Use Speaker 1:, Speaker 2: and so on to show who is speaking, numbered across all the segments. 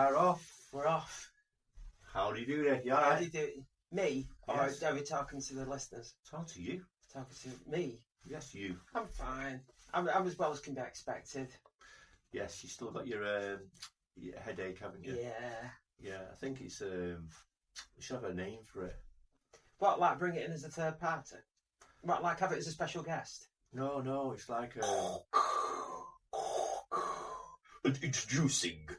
Speaker 1: are off.
Speaker 2: We're off.
Speaker 1: How do you do that?
Speaker 2: How do you do it? Me?
Speaker 1: Yes.
Speaker 2: Or are we talking to the listeners?
Speaker 1: Talk to you.
Speaker 2: Talking to me?
Speaker 1: Yes, you.
Speaker 2: I'm fine. I'm as well as can be expected.
Speaker 1: Yes, you still got your headache, haven't you?
Speaker 2: Yeah.
Speaker 1: Yeah, I think it's we should have a name for it.
Speaker 2: What, like bring it in as a third party? What, like have it as a special guest?
Speaker 1: No, it's like
Speaker 3: Introducing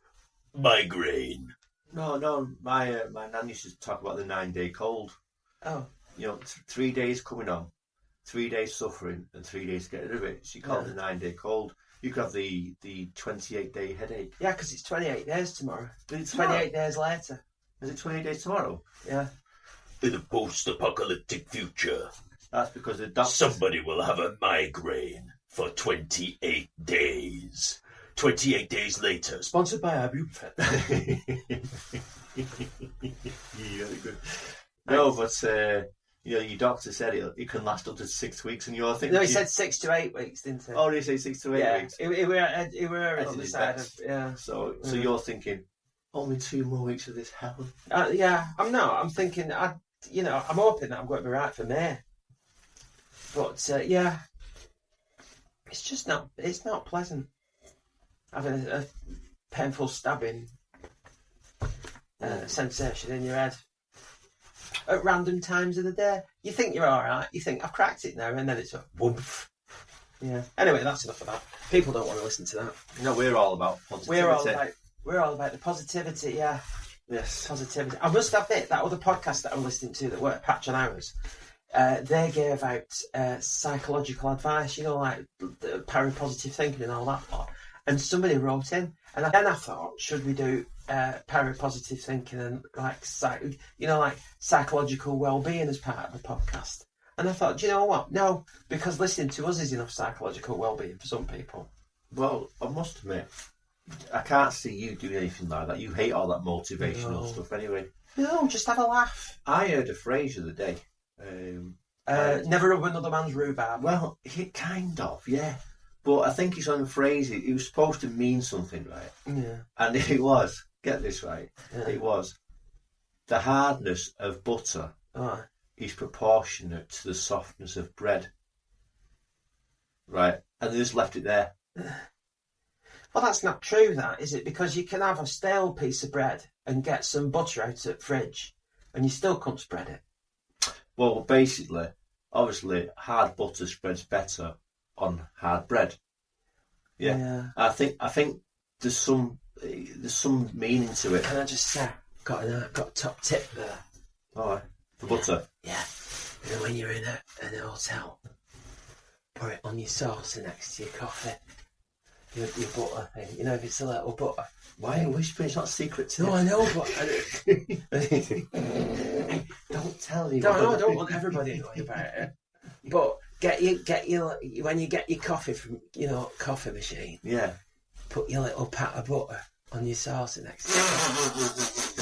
Speaker 3: migraine.
Speaker 1: No, my nan used to talk about the 9-day cold.
Speaker 2: Oh.
Speaker 1: 3 days coming on, 3 days suffering, and 3 days getting rid of it. She called it the 9-day cold. You could have the 28-day headache.
Speaker 2: Yeah, because it's 28 days tomorrow.
Speaker 1: It's
Speaker 2: 28 days later.
Speaker 1: Is it 28 days tomorrow?
Speaker 2: Yeah.
Speaker 3: In a post-apocalyptic future,
Speaker 1: That's because the doctor...
Speaker 3: somebody will have a migraine for 28 days. 28 days later, sponsored by Ibuprofen.
Speaker 1: Yeah, good. No, but your doctor said it can last up to 6 weeks, and you're thinking...
Speaker 2: No, he said 6 to 8 weeks, didn't he?
Speaker 1: Oh, did he say 6 to 8 weeks?
Speaker 2: It were on the side of... Yeah.
Speaker 1: So you're thinking, only 2 more weeks of this hell?
Speaker 2: Yeah, I'm not. I'm thinking, I'm hoping that I'm going to be right for May. But, yeah, it's just not pleasant. Having a painful stabbing sensation in your head at random times of the day. You think you're all right. You think, I've cracked it now, and then it's a whoomph. Yeah. Anyway, that's enough of that. People don't want to listen to that.
Speaker 1: No, we're all about positivity.
Speaker 2: We're all about the positivity, yeah.
Speaker 1: Yes.
Speaker 2: Positivity. I must admit, that other podcast that I'm listening to that weren't Patch on Hours, they gave out psychological advice, like the parapositive thinking and all that lot. And somebody wrote in, and then I thought, should we do parapositive thinking and like psychological well-being as part of the podcast? And I thought, do you know what? No, because listening to us is enough psychological well-being for some people.
Speaker 1: Well, I must admit, I can't see you doing anything like that. You hate all that motivational stuff anyway.
Speaker 2: No, just have a laugh.
Speaker 1: I heard a phrase the other day.
Speaker 2: Never rub another man's rhubarb.
Speaker 1: Well, kind of, yeah. But I think it's on the phrase, it was supposed to mean something, right?
Speaker 2: Yeah.
Speaker 1: And it was, get this right, it was, the hardness of butter is proportionate to the softness of bread. Right? And they just left it there.
Speaker 2: Well, that's not true, that, is it? Because you can have a stale piece of bread and get some butter out of the fridge, and you still can't spread it.
Speaker 1: Well, basically, obviously, hard butter spreads better on hard bread. Yeah. I think there's some meaning to it.
Speaker 2: Can I just say, got a top tip there.
Speaker 1: All right. For butter.
Speaker 2: Yeah. When you're in an hotel, put it on your saucer next to your coffee. Your butter thing. If it's a little butter.
Speaker 1: Why are you whispering? It's not a secret tip.
Speaker 2: No, I know, but
Speaker 1: don't tell me.
Speaker 2: I don't want everybody knowing about it. But get your when you get your coffee from coffee machine.
Speaker 1: Yeah.
Speaker 2: Put your little pat of butter on your saucer next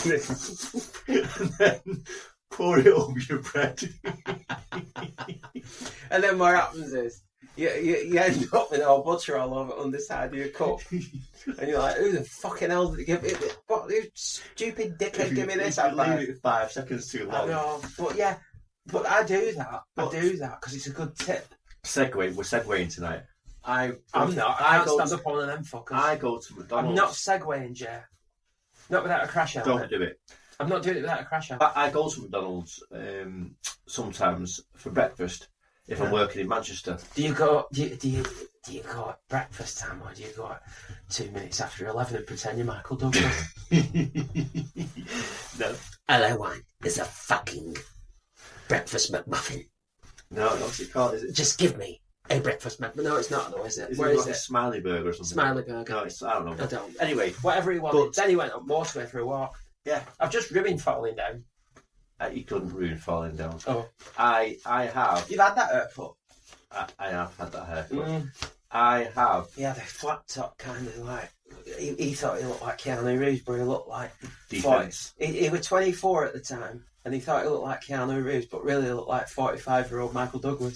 Speaker 2: to
Speaker 1: it. And then pour it over your bread.
Speaker 2: And then what happens is you end up with all butter all over on the side of your cup. And you're like, who the fucking hell did give it? What stupid dickhead give me this?
Speaker 1: If you leave it 5 seconds too long.
Speaker 2: I know, but yeah. But I do that. I do that because it's a good tip.
Speaker 1: We're segueing tonight.
Speaker 2: I'm not. I can't stand up on an M fuckers.
Speaker 1: I go to McDonald's.
Speaker 2: I'm not segueing, Jay. Not without a crash out.
Speaker 1: Don't do it.
Speaker 2: I'm not doing it without a crash out.
Speaker 1: I go to McDonald's sometimes for breakfast if I'm working in Manchester.
Speaker 2: Do you go at breakfast time, or do you go at 2 minutes after 11 and pretend you're Michael Douglas?
Speaker 1: No.
Speaker 2: Hello, wine. It's a fucking breakfast McMuffin.
Speaker 1: No, what's it called? Is it?
Speaker 2: Just give me a breakfast McMuffin. No, it's not though, is it?
Speaker 1: Where is it? A Smiley Burger or something?
Speaker 2: Smiley Burger.
Speaker 1: No, I don't know.
Speaker 2: I don't.
Speaker 1: Anyway,
Speaker 2: whatever he wanted. Then he went up motorway for a walk.
Speaker 1: Yeah.
Speaker 2: I've just ruined falling down.
Speaker 1: You couldn't ruin falling down.
Speaker 2: Oh.
Speaker 1: I have.
Speaker 2: You've had that haircut?
Speaker 1: I have had that haircut. I have.
Speaker 2: Yeah, the flat top kind of like. He thought he looked like Keanu Reeves, but he looked like
Speaker 1: defense.
Speaker 2: He was 24 at the time, and he thought he looked like Keanu Reeves, but really looked like 45-year-old Michael Douglas.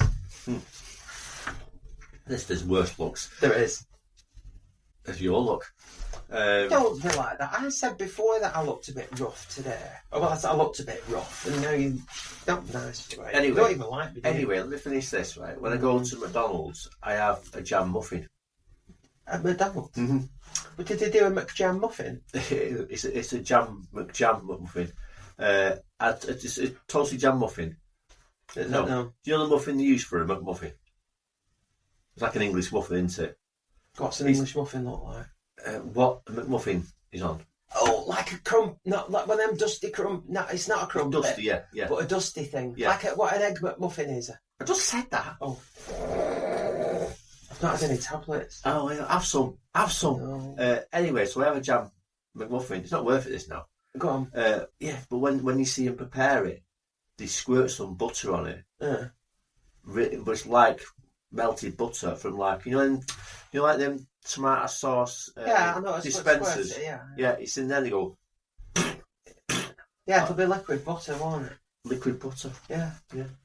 Speaker 1: There's worse looks.
Speaker 2: There is.
Speaker 1: As your look.
Speaker 2: Don't be like that. I said before that I looked a bit rough today. Oh, well, I looked a bit rough, and now you not nice. Right?
Speaker 1: Anyway,
Speaker 2: you don't even like me.
Speaker 1: Anyway, let me finish this. Right, when I go to McDonald's, I have a jam muffin.
Speaker 2: At McDonald's.
Speaker 1: Mm-hmm.
Speaker 2: But did they do a McJam muffin?
Speaker 1: It's a jam muffin. It's a toasted jam muffin. No. Do you know the muffin they use for a McMuffin? It's like an English muffin, isn't it?
Speaker 2: What's an English muffin look like?
Speaker 1: What a McMuffin is on?
Speaker 2: Oh, like a crumb, not like one of them dusty crumb. No, it's not a crumb.
Speaker 1: Dusty, yeah.
Speaker 2: But a dusty thing.
Speaker 1: Yeah.
Speaker 2: Like what an egg McMuffin is.
Speaker 1: I just said that.
Speaker 2: Oh. I've not had any tablets.
Speaker 1: Oh, yeah, have some.
Speaker 2: No.
Speaker 1: Anyway, so I have a jam McMuffin. It's not worth it, this now.
Speaker 2: Go on.
Speaker 1: Yeah, but when you see them prepare it, they squirt some butter on it. But it's like melted butter from like like them tomato sauce
Speaker 2: I know,
Speaker 1: dispensers.
Speaker 2: Yeah,
Speaker 1: it's in there. They go.
Speaker 2: Yeah, it'll be liquid butter, won't it?
Speaker 1: Liquid butter.
Speaker 2: Yeah.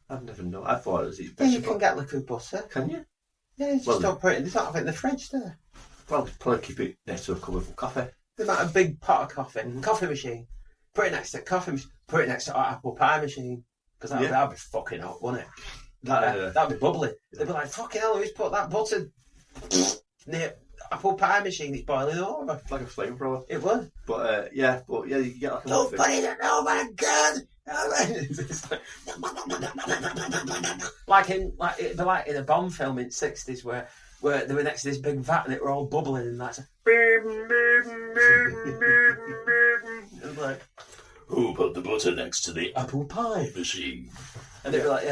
Speaker 1: I've never known. I thought it was.
Speaker 2: Yeah, you can get liquid butter.
Speaker 1: Can you?
Speaker 2: Yeah, you just don't put it. They don't have it in the fridge, do they?
Speaker 1: Probably keep it next to a cup of coffee.
Speaker 2: They might have a big pot of coffee machine. Put it next to coffee machine. Put it next to our apple pie machine. Because that'd be fucking hot, wouldn't it? That'd be bubbly. They'd be like, fucking hell, who's put that butter near apple pie machine? It's boiling over.
Speaker 1: Like a flamethrower.
Speaker 2: It would.
Speaker 1: But you get like a
Speaker 2: don't put it in, oh my god! It'd be like in a Bond film in the 60s where they were next to this big vat and it were all bubbling and that's like,
Speaker 3: who put the butter next to the apple pie machine?
Speaker 2: And they'd be like,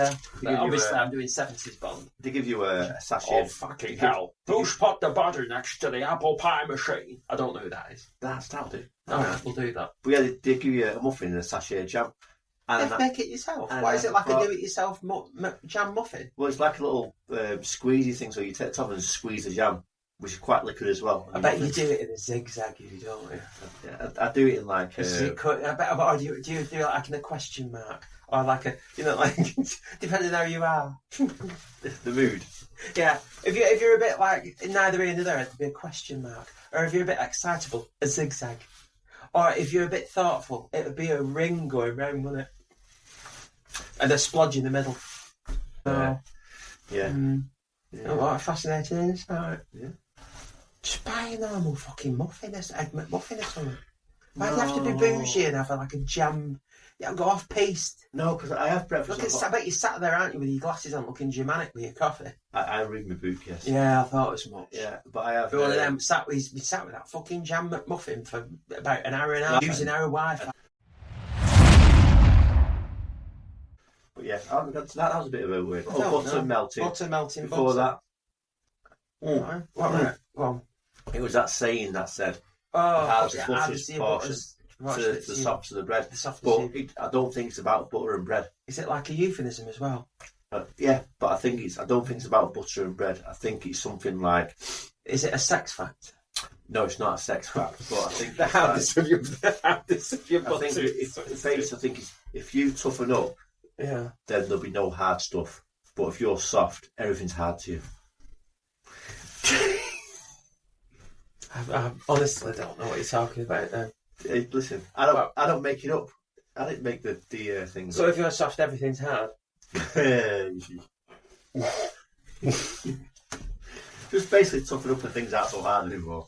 Speaker 2: obviously I'm doing 70s Bond.
Speaker 1: They give you a sachet.
Speaker 3: Oh, fucking hell. Who's put the butter next to the apple pie machine?
Speaker 2: I don't know who that is.
Speaker 1: That'll do.
Speaker 2: Alright, we'll do that.
Speaker 1: But yeah, they give you a muffin and a sachet of jam.
Speaker 2: And make it yourself. Why is it like a do-it-yourself jam muffin?
Speaker 1: Well, it's like a little squeezy thing, so you take the top and squeeze the jam, which is quite liquid as well.
Speaker 2: I bet you do it in a zigzag, don't you?
Speaker 1: Yeah, I do it in like...
Speaker 2: or do you do it like in a question mark? Or like a, like, depending on how you are.
Speaker 1: The mood.
Speaker 2: Yeah. If you're a bit like, neither here nor there, it'd be a question mark. Or if you're a bit excitable, a zigzag. Or if you're a bit thoughtful, it would be a ring going round, wouldn't it? And a splodge in the middle.
Speaker 1: Yeah.
Speaker 2: Oh, what a fascinating insight. Yeah. Just buy a normal fucking muffin, egg McMuffin or something. Why do you have to be bougie and have like a jam? Yeah, go off piste.
Speaker 1: No, because I have breakfast.
Speaker 2: I bet you sat there, aren't you, with your glasses on, looking Germanic with your coffee.
Speaker 1: I read my book, yes.
Speaker 2: Yeah, I thought as much.
Speaker 1: Yeah, but I have.
Speaker 2: But one of them we sat with that fucking jam McMuffin for about an hour and a half using our Wi-Fi.
Speaker 1: But yeah, that was a bit of a weird. Butter melting.
Speaker 2: Butter melting.
Speaker 1: Before
Speaker 2: that. What? Go on.
Speaker 1: It was that saying that said,
Speaker 2: "Oh,
Speaker 1: the butter's portion to the soft of the bread." I don't think it's about butter and bread.
Speaker 2: Is it like a euphemism as well?
Speaker 1: Yeah, but I don't think it's about butter and bread. I think it's something like.
Speaker 2: Is it a sex fact?
Speaker 1: No, it's not a sex fact. But I think
Speaker 2: the hardest of your
Speaker 1: butter. I think if you toughen up,
Speaker 2: then
Speaker 1: there'll be no hard stuff. But if you're soft, everything's hard to you.
Speaker 2: I honestly don't know what you're talking about now.
Speaker 1: Hey, listen, I don't make it up. I didn't make the things.
Speaker 2: So if you're soft, everything's hard.
Speaker 1: Just basically toughen up and things aren't so hard anymore.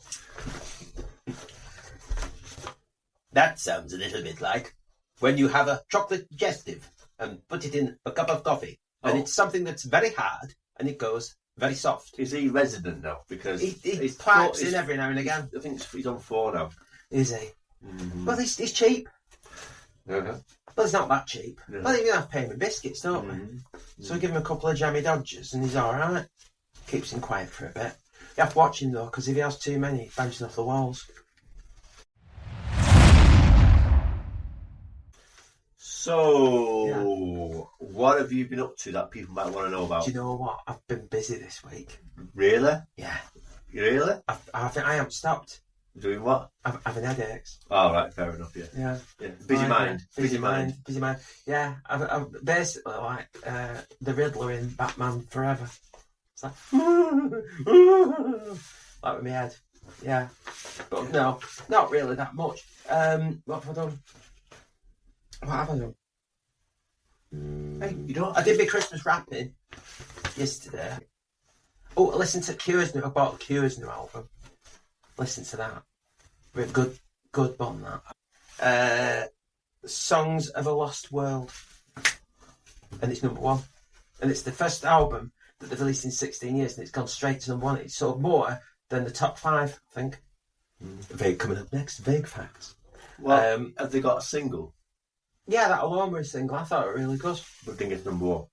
Speaker 2: That sounds a little bit like when you have a chocolate digestive and put it in a cup of coffee, and it's something that's very hard and it goes very soft.
Speaker 1: Is he resident now? Because
Speaker 2: he pipes in every now and again.
Speaker 1: I think he's on 4 now.
Speaker 2: Is he?
Speaker 1: Mm-hmm.
Speaker 2: Well, he's cheap.
Speaker 1: Uh-huh.
Speaker 2: Well, it's not that cheap.
Speaker 1: No.
Speaker 2: Well, you have payment biscuits, don't we? So we give him a couple of jammy dodgers and he's alright. Keeps him quiet for a bit. You have to watch him though, because if he has too many, he's bouncing off the walls.
Speaker 1: So, what have you been up to that people might want to know about?
Speaker 2: Do you know what? I've been busy this week.
Speaker 1: Really?
Speaker 2: Yeah.
Speaker 1: Really?
Speaker 2: I think I haven't stopped.
Speaker 1: Doing what?
Speaker 2: I'm having headaches.
Speaker 1: Oh, right, fair enough, yeah. Busy mind.
Speaker 2: Busy mind. Yeah, I'm basically like the Riddler in Batman Forever. It's like, like with my head. Yeah. But no, not really that much. What have I done?
Speaker 1: Hey, you don't.
Speaker 2: I did my Christmas wrapping yesterday. Oh, I listened to Cure's new. I bought Cure's new album. Listen to that. Really good band that. Songs of a Lost World, and it's number 1. And it's the first album that they've released in 16 years, and it's gone straight to number 1. It's sold more than the top 5, I think. Coming up next, Vague Facts.
Speaker 1: Well, have they got a single?
Speaker 2: Yeah, that alone was a single. I thought it was really good.
Speaker 1: But didn't get to number 1.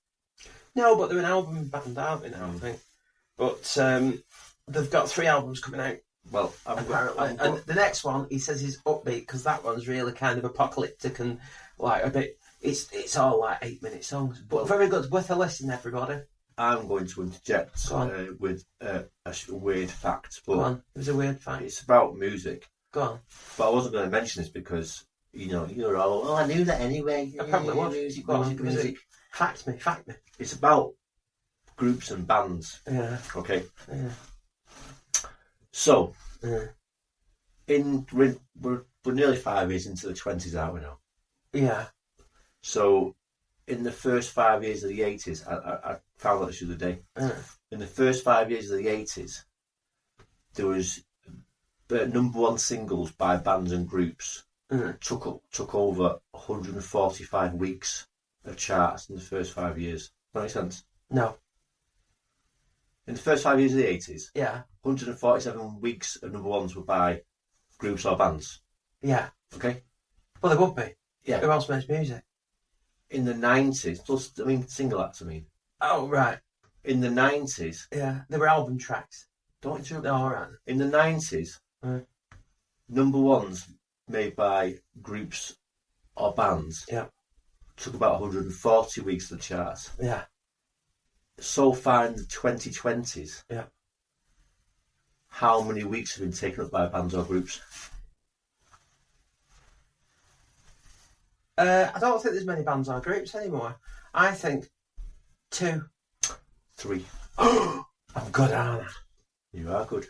Speaker 2: No, but they're an album band, aren't they now, I think. But they've got 3 albums coming out.
Speaker 1: Well,
Speaker 2: apparently. And the next one, he says, is upbeat, because that one's really kind of apocalyptic and like a bit... It's all like 8-minute songs. But very good. Worth a listen, everybody.
Speaker 1: I'm going to interject with a weird fact. But
Speaker 2: Go on. It was a weird fact.
Speaker 1: It's about music.
Speaker 2: Go on.
Speaker 1: But I wasn't going to mention this because, you're all, I knew that anyway.
Speaker 2: I probably was.
Speaker 1: Music.
Speaker 2: Fact me.
Speaker 1: It's about groups and bands.
Speaker 2: Yeah.
Speaker 1: Okay.
Speaker 2: Yeah.
Speaker 1: So,
Speaker 2: Yeah.
Speaker 1: we're nearly 5 years into the 20s, aren't we now?
Speaker 2: Yeah.
Speaker 1: So, in the first 5 years of the 80s, I found out this the other day. In the first 5 years of the 80s, there was number 1 singles by bands and groups took over 145 weeks of charts in the first 5 years. Does that make sense?
Speaker 2: No.
Speaker 1: In the first 5 years of the 80s,
Speaker 2: Yeah.
Speaker 1: 147 weeks of number 1s were by groups or bands.
Speaker 2: Yeah.
Speaker 1: Okay?
Speaker 2: Well, they would be.
Speaker 1: Yeah.
Speaker 2: Who else makes music?
Speaker 1: In the 90s, plus, single acts,
Speaker 2: Oh, right.
Speaker 1: In the 90s...
Speaker 2: Yeah, they were album tracks.
Speaker 1: Don't interrupt.
Speaker 2: No, all right.
Speaker 1: In the 90s, number 1s made by groups or bands took about 140 weeks of the charts.
Speaker 2: Yeah.
Speaker 1: So far in the 2020s, how many weeks have been taken up by bands or groups?
Speaker 2: I don't think there's many bands or groups anymore. I think 2.
Speaker 1: 3.
Speaker 2: I'm good, aren't I?
Speaker 1: You are good.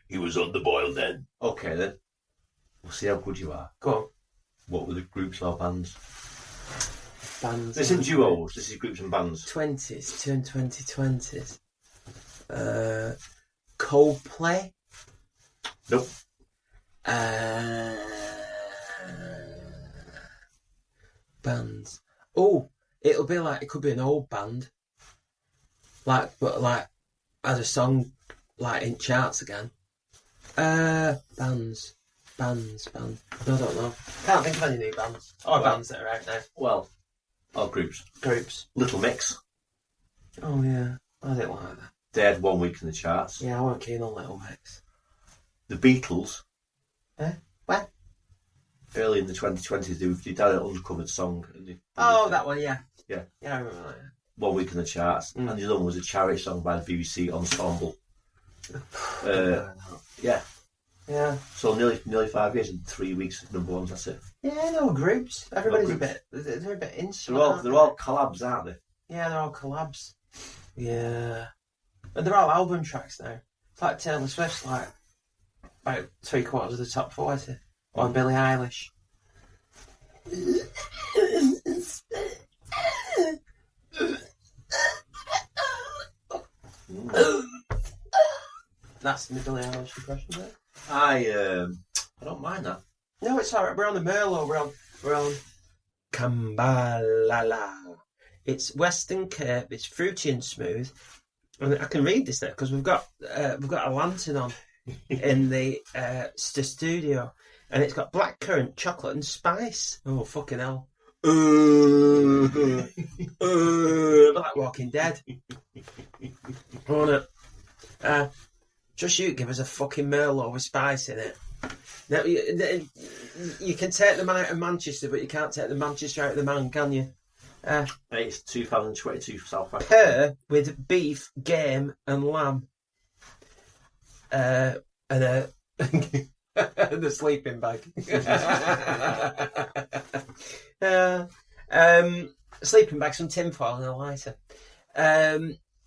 Speaker 3: He was on the boil then.
Speaker 1: Okay then. We'll see how good you are.
Speaker 2: Go on.
Speaker 1: What were the groups or bands?
Speaker 2: Bands.
Speaker 1: This isn't duos, this is groups and bands.
Speaker 2: 20s, 2 and 2020s. Coldplay.
Speaker 1: Nope.
Speaker 2: Bands. Oh, it could be an old band. But as a song, in charts again. Bands. No, I don't know. Can't think of any new bands. Or bands that are out now.
Speaker 1: Well, or groups.
Speaker 2: Groups.
Speaker 1: Little Mix.
Speaker 2: Oh, yeah. I didn't like that.
Speaker 1: They had 1 week in the charts.
Speaker 2: Yeah, I weren't keen on Little Mix.
Speaker 1: The Beatles.
Speaker 2: When?
Speaker 1: Early in the 2020s, they did an uncovered song.
Speaker 2: That one, yeah.
Speaker 1: Yeah.
Speaker 2: Yeah, I remember that.
Speaker 1: 1 week in the charts. And the other one was a charity song by the BBC Ensemble. Yeah.
Speaker 2: Yeah.
Speaker 1: So nearly 5 years and 3 weeks of number 1s, that's it.
Speaker 2: Yeah, they're all groups. Everybody's they're a bit insular.
Speaker 1: They're all collabs, aren't they?
Speaker 2: Yeah, they're all collabs. Yeah. And they're all album tracks now. It's like Taylor Swift's about 3/4 of the top 40. Or Billie Eilish. That's the Billie Eilish impression there.
Speaker 1: I don't mind that.
Speaker 2: No, it's alright. We're on the Merlot. We're on Kambalala. It's Western Cape. It's fruity and smooth. And I can read this there because we've got a lantern on in the studio, and it's got blackcurrant, chocolate, and spice. Oh fucking hell! Like Walking Dead. Just you give us a fucking Merlot with spice in it. Now, you can take the man out of Manchester, but you can't take the Manchester out of the man, can you?
Speaker 1: It's 2022 South Africa.
Speaker 2: Pear with beef, game, and lamb. And the sleeping bag. Sleeping bag, some tinfoil and a lighter.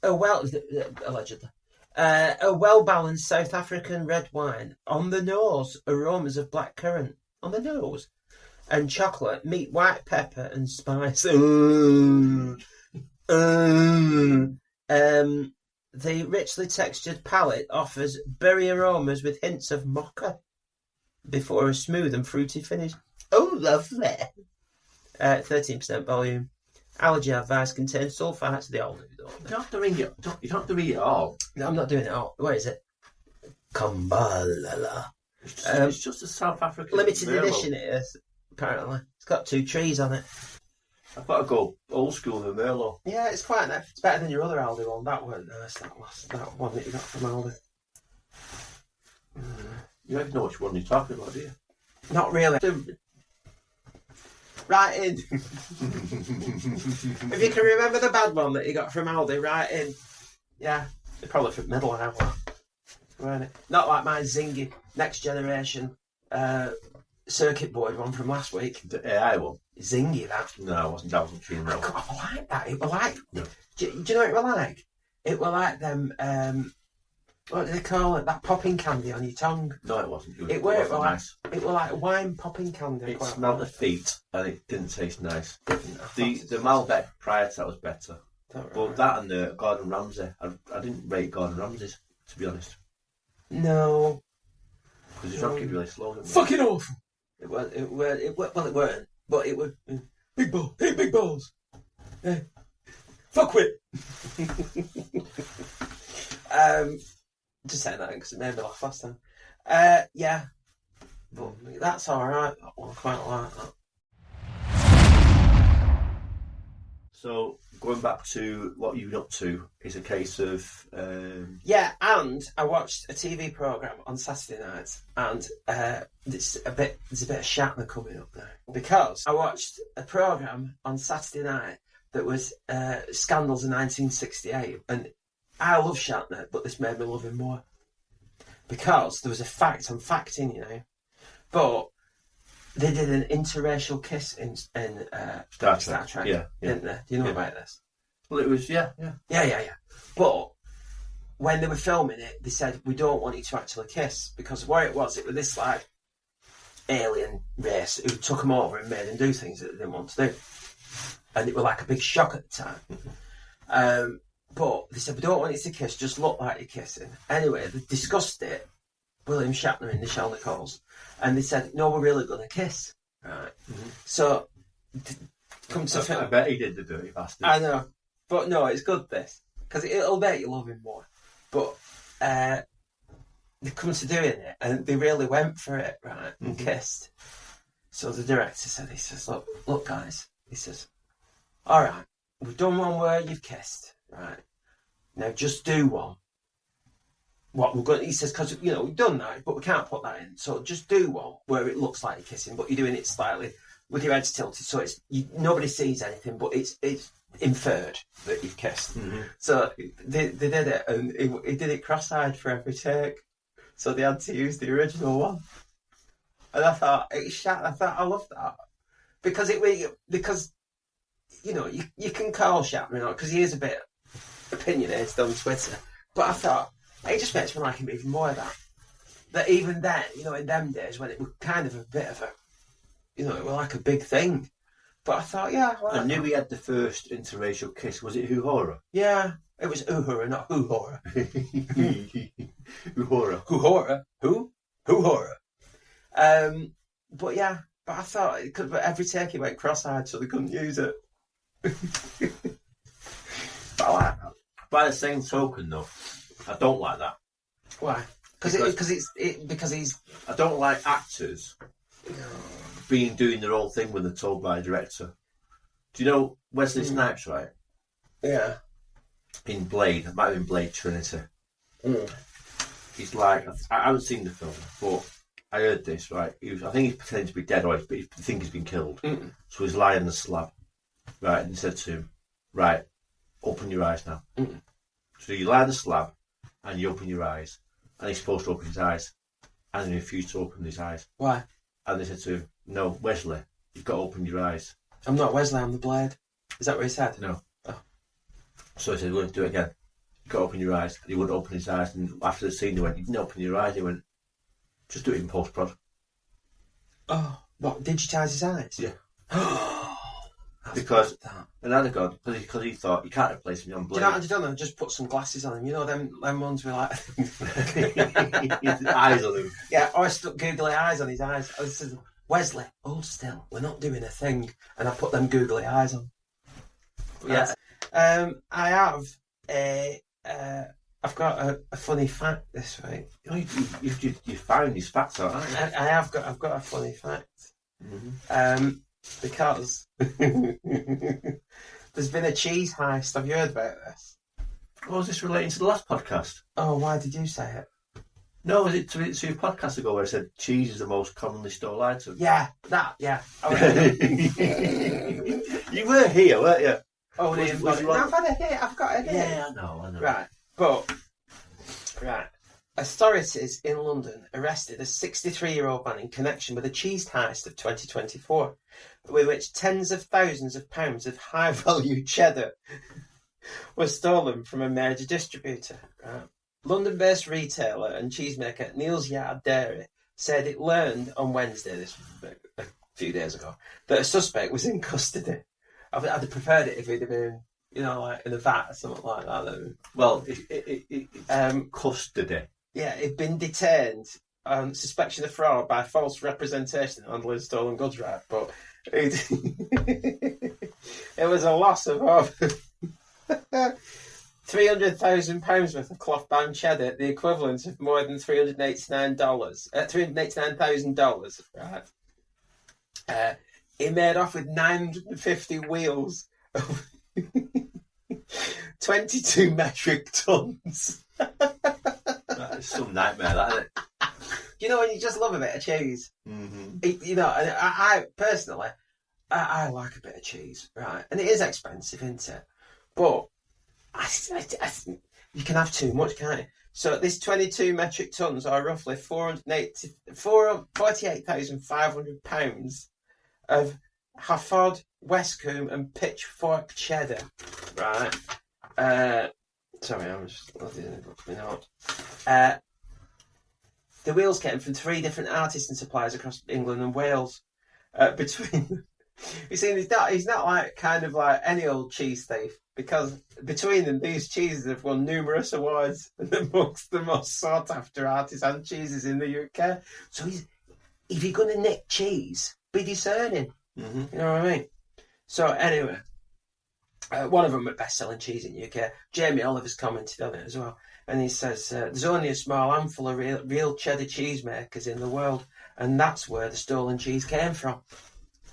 Speaker 2: Allegedly. A well-balanced South African red wine. On the nose, aromas of blackcurrant. On the nose. And chocolate, meat, white pepper, and spice. The richly textured palate offers berry aromas with hints of mocha before a smooth and fruity finish. Oh, lovely. 13% volume. Allergy advice contains sulfites. They all do, don't
Speaker 1: You
Speaker 2: they?
Speaker 1: don't have to read it. You don't have to read it all.
Speaker 2: No, I'm not doing it all. Where is it? Kambalala.
Speaker 1: It's just a South African
Speaker 2: Limited
Speaker 1: Merlot.
Speaker 2: edition it is, apparently. It's got 2 trees on it.
Speaker 1: I've got to go old school with Merlot.
Speaker 2: Yeah, it's quite nice. It's better than your other Aldi one. That weren't nice, that one that you got from Aldi.
Speaker 1: You don't even know which one you're talking about, do you?
Speaker 2: Not really. Right in. If you can remember the bad one that you got from Aldi, right in. Yeah, they're probably from middle hour. Weren't it? Not like my Zingy Next Generation circuit board one from last week.
Speaker 1: The AI one?
Speaker 2: Zingy, that.
Speaker 1: No, I wasn't. That wasn't keen.
Speaker 2: I like that. It was like.
Speaker 1: No.
Speaker 2: Do you know what it was like? It was like them. What do they call it? That popping candy on your tongue.
Speaker 1: No, it wasn't.
Speaker 2: It
Speaker 1: wasn't
Speaker 2: was
Speaker 1: nice.
Speaker 2: It was like wine popping candy.
Speaker 1: It smelled the feet and it didn't taste nice. The
Speaker 2: The
Speaker 1: Malbec prior to that was better.
Speaker 2: But
Speaker 1: But that and the Gordon Ramsay, I didn't rate Gordon Ramsay's, to be honest.
Speaker 2: No.
Speaker 1: Because he drank it really slow. Didn't he?
Speaker 2: Fucking awful. It weren't. Well, it weren't. But it was. Big ball. Hey, big balls. Hey. Fuck with. Just saying that because it made me laugh last time. Yeah. But that's alright. That one, I quite like that.
Speaker 1: So, going back to what you've been up to is a case of...
Speaker 2: Yeah, and I watched a TV programme on Saturday nights, and there's a bit of Shatner coming up now. Because I watched a programme on Saturday night that was Scandals in 1968, and I love Shatner, but this made me love him more. Because there was a fact, I'm facting, you know, but they did an interracial kiss in
Speaker 1: Star
Speaker 2: Trek,
Speaker 1: yeah.
Speaker 2: didn't they? Do you know
Speaker 1: Yeah.
Speaker 2: about this?
Speaker 1: Well, it was, yeah.
Speaker 2: Yeah. But when they were filming it, they said, we don't want you to actually kiss, because what it was this like alien race who took them over and made them do things that they didn't want to do. And it was like a big shock at the time. But they said, we don't want you to kiss, just look like you're kissing. Anyway, they discussed it, William Shatner and Nichelle Nichols, and they said, no, we're really going to kiss. Right. Mm-hmm. So, come to film.
Speaker 1: I bet he did the dirty bastard.
Speaker 2: I know. But no, it's good, this. Because it'll make you love him more. But they come to doing it, and they really went for it, right, and kissed. So the director said, he says, look, guys. He says, all right, we've done one where you've kissed, right? Now just do one. What we're going, he says, because you know we've done that, but we can't put that in. So just do one where it looks like you're kissing, but you're doing it slightly with your heads tilted, so it's nobody sees anything, but it's inferred that you've kissed. Mm-hmm. So they did it, and he did it cross-eyed for every take, so they had to use the original one. And I thought I love that because you know you can call Shatner out because he is a bit opinionated on Twitter, but I thought it just makes me like him even more. That even then, you know, in them days when it was kind of a bit of a, you know, it was like a big thing. But I thought, yeah,
Speaker 1: I knew he had the first interracial kiss. Was it Uhura?
Speaker 2: Yeah, it was Uhura, not Uhura.
Speaker 1: Uhura.
Speaker 2: Uhura? Who? Uhura. But yeah, but I thought but every take he went cross-eyed, so they couldn't use it.
Speaker 1: But I like that. By the same token, though, I don't like that.
Speaker 2: Why? Because he's.
Speaker 1: I don't like actors doing their own thing when they're told by a director. Do you know Wesley Snipes, right?
Speaker 2: Yeah.
Speaker 1: In Blade, it might have been Blade Trinity. He's like, I haven't seen the film, but I heard this, right? I think he's pretending to be dead, or I think he's been killed. So he's lying on the slab, right? And he said to him, right, open your eyes now. So you lie on the slab, and you open your eyes, and he's supposed to open his eyes, and he refused to open his eyes.
Speaker 2: Why?
Speaker 1: And they said to him, no, Wesley, you've got to open your eyes.
Speaker 2: I'm not Wesley, I'm the Blade. Is that what he said?
Speaker 1: No.
Speaker 2: Oh.
Speaker 1: So he said, we're going to do it again. you got to open your eyes. And he wouldn't open his eyes. And after the scene, he went, you didn't open your eyes. He went, just do it in post-prod.
Speaker 2: Oh, what, digitise his eyes?
Speaker 1: Yeah.
Speaker 2: That's
Speaker 1: Because,
Speaker 2: that.
Speaker 1: and I'd have gone, because he thought, you can't replace me on
Speaker 2: Do
Speaker 1: Blade.
Speaker 2: you know what I'd done? I'd just put some glasses on him. You know, them ones with like...
Speaker 1: His eyes on him.
Speaker 2: Yeah, or I stuck googly eyes on his eyes. I said, Wesley, hold still. We're not doing a thing. And I put them googly eyes on. Yeah. I have I've got a funny fact this week.
Speaker 1: You found his facts out, haven't you?
Speaker 2: I've got a funny fact.
Speaker 1: Mm-hmm.
Speaker 2: Because there's been a cheese heist. Have you heard about this?
Speaker 1: Oh, is this relating to the last podcast?
Speaker 2: Oh, why did you say it?
Speaker 1: No, was it to your podcast ago where I said cheese is the most commonly stolen item?
Speaker 2: Yeah, that, yeah.
Speaker 1: You were here, weren't you?
Speaker 2: Oh,
Speaker 1: Was
Speaker 2: no,
Speaker 1: you on-
Speaker 2: I've had a hit. I've got a hit.
Speaker 1: Yeah, I know.
Speaker 2: Right, but authorities in London arrested a 63-year-old man in connection with a cheese heist of 2024, with which tens of thousands of pounds of high-value cheddar was stolen from a major distributor. Right. London-based retailer and cheesemaker Neal's Yard Dairy said it learned on Wednesday, this was a few days ago, that a suspect was in custody. I'd have preferred it if he'd have been, you know, like in a vat or something like that.
Speaker 1: Well, custody.
Speaker 2: Yeah, he'd been detained on suspicion of fraud by false representation and handling stolen goods, right? But it was a loss of over £300,000 worth of cloth-bound cheddar, the equivalent of more than $389,000, right? He made off with 950 wheels of 22 metric tons.
Speaker 1: That is some nightmare, that, isn't it?
Speaker 2: You know, when you just love a bit of cheese.
Speaker 1: Mm-hmm.
Speaker 2: You know, and I personally, I like a bit of cheese, right? And it is expensive, isn't it? But you can have too much, can't you? So this 22 metric tons are roughly 48,500 pounds of Hafford, Westcombe and Pitchfork cheddar, right? Sorry, I'm just looking my notes. The wheels came from 3 different artists and suppliers across England and Wales. Between, you see, he's not like kind of like any old cheese thief, because between them, these cheeses have won numerous awards and amongst the most sought after artisan cheeses in the UK. So if you're going to nick cheese, be discerning.
Speaker 1: Mm-hmm.
Speaker 2: You know what I mean? So anyway, one of them at best-selling cheese in the UK. Jamie Oliver's commented on it as well, and he says there's only a small handful of real cheddar cheesemakers in the world, and that's where the stolen cheese came from.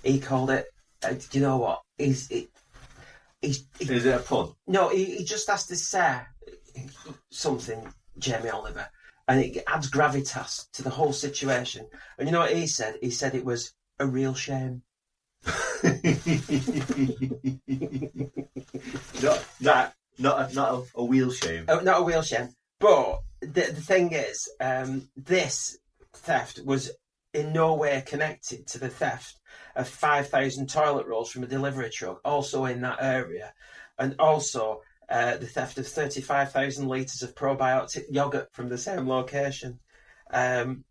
Speaker 2: He called it. Do you know what? Is it
Speaker 1: a pun?
Speaker 2: No, he just has to say something, Jamie Oliver, and it adds gravitas to the whole situation. And you know what he said? He said it was a real shame.
Speaker 1: not a wheel shame.
Speaker 2: Oh, not a wheel shame. But the thing is, this theft was in no way connected to the theft of 5,000 toilet rolls from a delivery truck, also in that area, and also the theft of 35,000 litres of probiotic yoghurt from the same location. And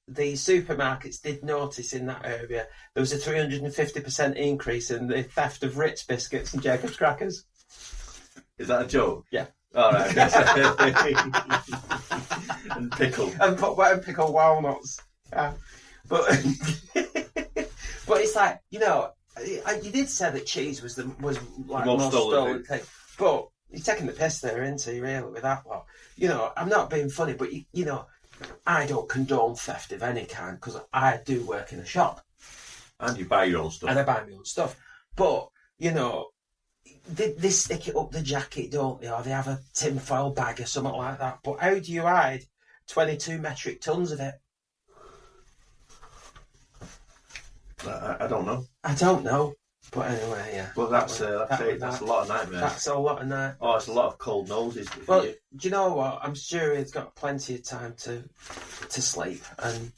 Speaker 2: the supermarkets did notice in that area there was a 350% increase in the theft of Ritz biscuits and Jacob's crackers.
Speaker 1: Is that a joke?
Speaker 2: Yeah.
Speaker 1: All right. And pickle.
Speaker 2: And pickled walnuts. Yeah. But but it's like, you know, you did say that cheese was like the most stolen thing. But you're taking the piss there, aren't you, really, with that lot? You know, I'm not being funny, but you know, I don't condone theft of any kind because I do work in a shop.
Speaker 1: And you buy your own stuff.
Speaker 2: And I buy my own stuff. But, you know, they stick it up the jacket, don't they? Or they have a tinfoil bag or something like that. But how do you hide 22 metric tons of it?
Speaker 1: I don't know.
Speaker 2: I don't know. But anyway, yeah.
Speaker 1: But that's a lot of nightmares.
Speaker 2: That's a lot of nightmares.
Speaker 1: Oh, it's a lot of cold noses.
Speaker 2: Well, do you know what? I'm sure he's got plenty of time to sleep, and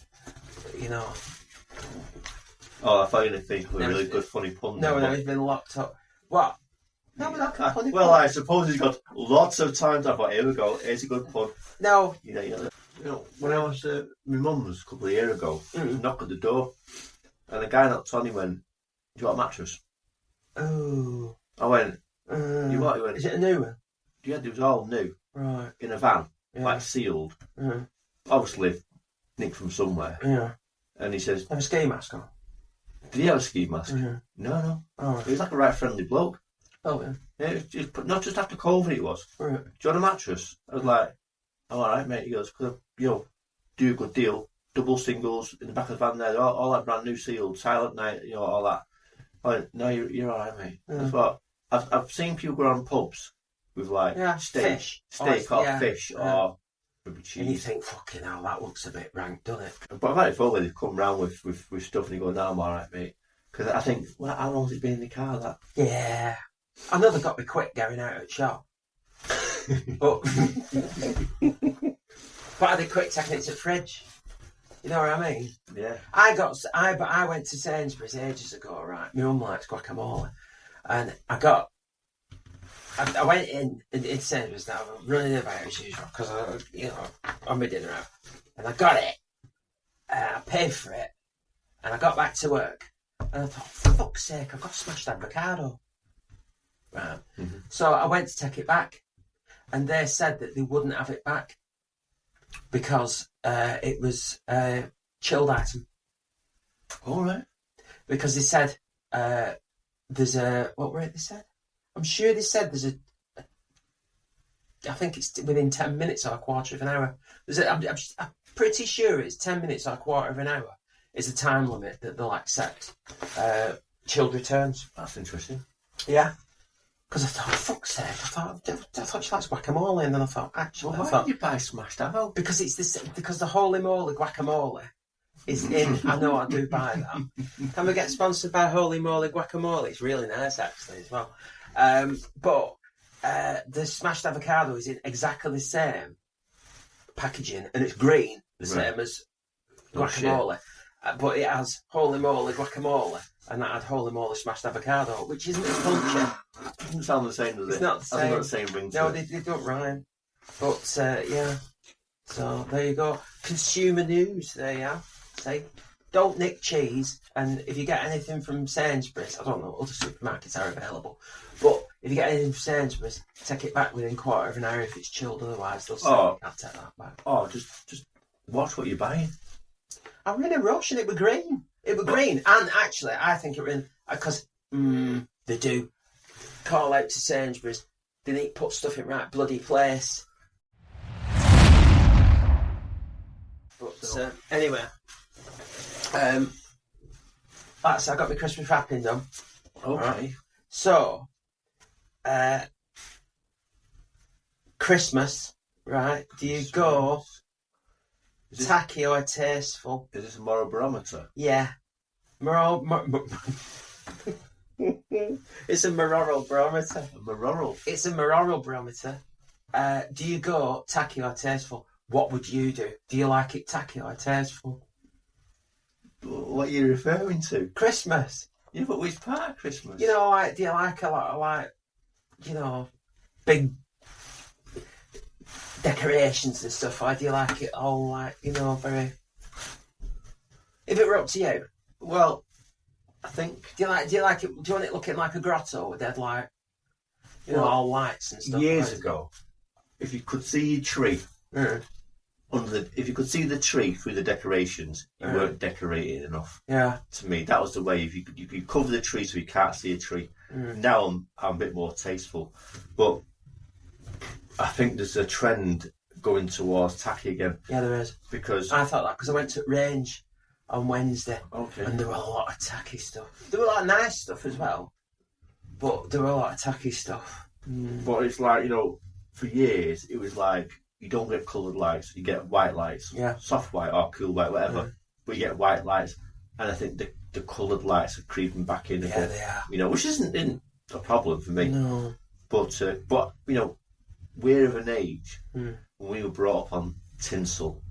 Speaker 2: you know.
Speaker 1: Oh, I thought you were going to think of a really good funny pun.
Speaker 2: No, he's been locked up. What? No, but that's a funny
Speaker 1: Well,
Speaker 2: pun.
Speaker 1: I suppose he's got lots of times. I thought, here we go. Here's a good pun.
Speaker 2: No.
Speaker 1: You know, when I was at my mum's a couple of years ago, knock at the door, and the guy knocked on. He went, "Do you want a mattress?"
Speaker 2: Oh.
Speaker 1: I went, "You what?" He went,
Speaker 2: Is it a new one?
Speaker 1: "Yeah, it was all new
Speaker 2: Right.
Speaker 1: in a van,
Speaker 2: Yeah.
Speaker 1: like sealed,
Speaker 2: Yeah.
Speaker 1: obviously nicked from somewhere."
Speaker 2: Yeah.
Speaker 1: And he says,
Speaker 2: Have a ski mask on?
Speaker 1: "Did he have a ski mask?"
Speaker 2: Yeah.
Speaker 1: No.
Speaker 2: Oh,
Speaker 1: He was like a right friendly bloke.
Speaker 2: oh yeah.
Speaker 1: Yeah, not just after COVID it was.
Speaker 2: Right.
Speaker 1: "Do you want a mattress?" I was like, "I'm all right, mate." He goes, "Cause do a good deal. Double singles in the back of the van there, all that brand new sealed, Silent Night, all that." I went, "No, you're all right, mate."
Speaker 2: Yeah.
Speaker 1: I thought, I've seen people go on pubs with like steak or fish or maybe cheese.
Speaker 2: And you think, fucking hell, that looks a bit rank, doesn't it?
Speaker 1: But I've had it before where they've come round with stuff and you go, "No, I'm all right, mate." Because I think, well, how long's it been in the car? That
Speaker 2: Yeah. I know they got me quick going out at shop. but I did quick taking it to the fridge. You know what I mean?
Speaker 1: yeah.
Speaker 2: I went to Sainsbury's ages ago, right? My mum likes guacamole. And I went in Sainsbury's now, I'm running about as usual, because on my dinner out. And I got it. And I paid for it. And I got back to work. And I thought, for fuck's sake, I've got smashed avocado. Right.
Speaker 1: Mm-hmm.
Speaker 2: So I went to take it back. And they said that they wouldn't have it back because it was a chilled item.
Speaker 1: All right.
Speaker 2: Because they said there's a... What were it they said? I'm sure they said there's a... I think it's within 10 minutes or a quarter of an hour. I'm pretty sure it's 10 minutes or a quarter of an hour is the time limit that they'll accept chilled returns.
Speaker 1: That's interesting.
Speaker 2: Yeah. Because I thought, fuck's sake, I thought she likes guacamole, and then I thought, actually,
Speaker 1: Why did you buy smashed avo?
Speaker 2: because because the Holy Moly guacamole is in. I know I do buy that. Can we get sponsored by Holy Moly guacamole? It's really nice actually as well. But the smashed avocado is in exactly the same packaging, and it's green, the same as guacamole. But it has Holy Moly guacamole, and that had Holy Moly smashed avocado, which isn't as punchy.
Speaker 1: It doesn't sound the same, does it?
Speaker 2: It's not the
Speaker 1: Hasn't
Speaker 2: same.
Speaker 1: got the same ring to
Speaker 2: No,
Speaker 1: it.
Speaker 2: they don't rhyme. But yeah. So there you go. Consumer news. There you are. Say, don't nick cheese. And if you get anything from Sainsbury's, I don't know, other supermarkets are available. But if you get anything from Sainsbury's, take it back within a quarter of an hour if it's chilled. Otherwise, they'll say, I'll take that back.
Speaker 1: Oh, just watch what you're buying.
Speaker 2: I'm in a rush, and it was green. It was green, and actually, I think it was in because they do call out to Sainsbury's. They need to put stuff in right bloody place. But anyway, that's I got my Christmas wrapping done.
Speaker 1: Okay.
Speaker 2: Right. So, Christmas, right? Do you go tacky or tasteful?
Speaker 1: Is this a moral barometer?
Speaker 2: Yeah. It's a moral barometer.
Speaker 1: A moral.
Speaker 2: It's a moral barometer. Do you go tacky or tasteful? What would you do? Do you like it tacky or tasteful?
Speaker 1: What are you referring to?
Speaker 2: Christmas.
Speaker 1: Yeah, but which part of Christmas?
Speaker 2: You know, like, do you like a lot of, like, you know, big decorations and stuff? Or do you like it all, like, you know, very... If it were up to you,
Speaker 1: Well, I think
Speaker 2: do you like it? Do you want it looking like a grotto with dead like, you know,
Speaker 1: Well,
Speaker 2: all lights and stuff?
Speaker 1: years
Speaker 2: like
Speaker 1: ago, if you could see a tree if you could see the tree through the decorations, you weren't decorated enough.
Speaker 2: Yeah.
Speaker 1: To me, that was the way. If you could cover the tree so you can't see a tree. Now I'm a bit more tasteful, but I think there's a trend going towards tacky again.
Speaker 2: Yeah, there is.
Speaker 1: Because
Speaker 2: I thought that because I went to Range on Wednesday, and there were a lot of tacky stuff. There were a lot of nice stuff as well, but there were a lot of tacky stuff.
Speaker 1: But it's like, you know, for years it was like you don't get coloured lights, you get white lights, soft white or cool white, whatever. But you get white lights, and I think the coloured lights are creeping back in again.
Speaker 2: Yeah, they are.
Speaker 1: You know, which isn't a problem for me.
Speaker 2: No.
Speaker 1: But you know, we're of an age when we were brought up on tinsel.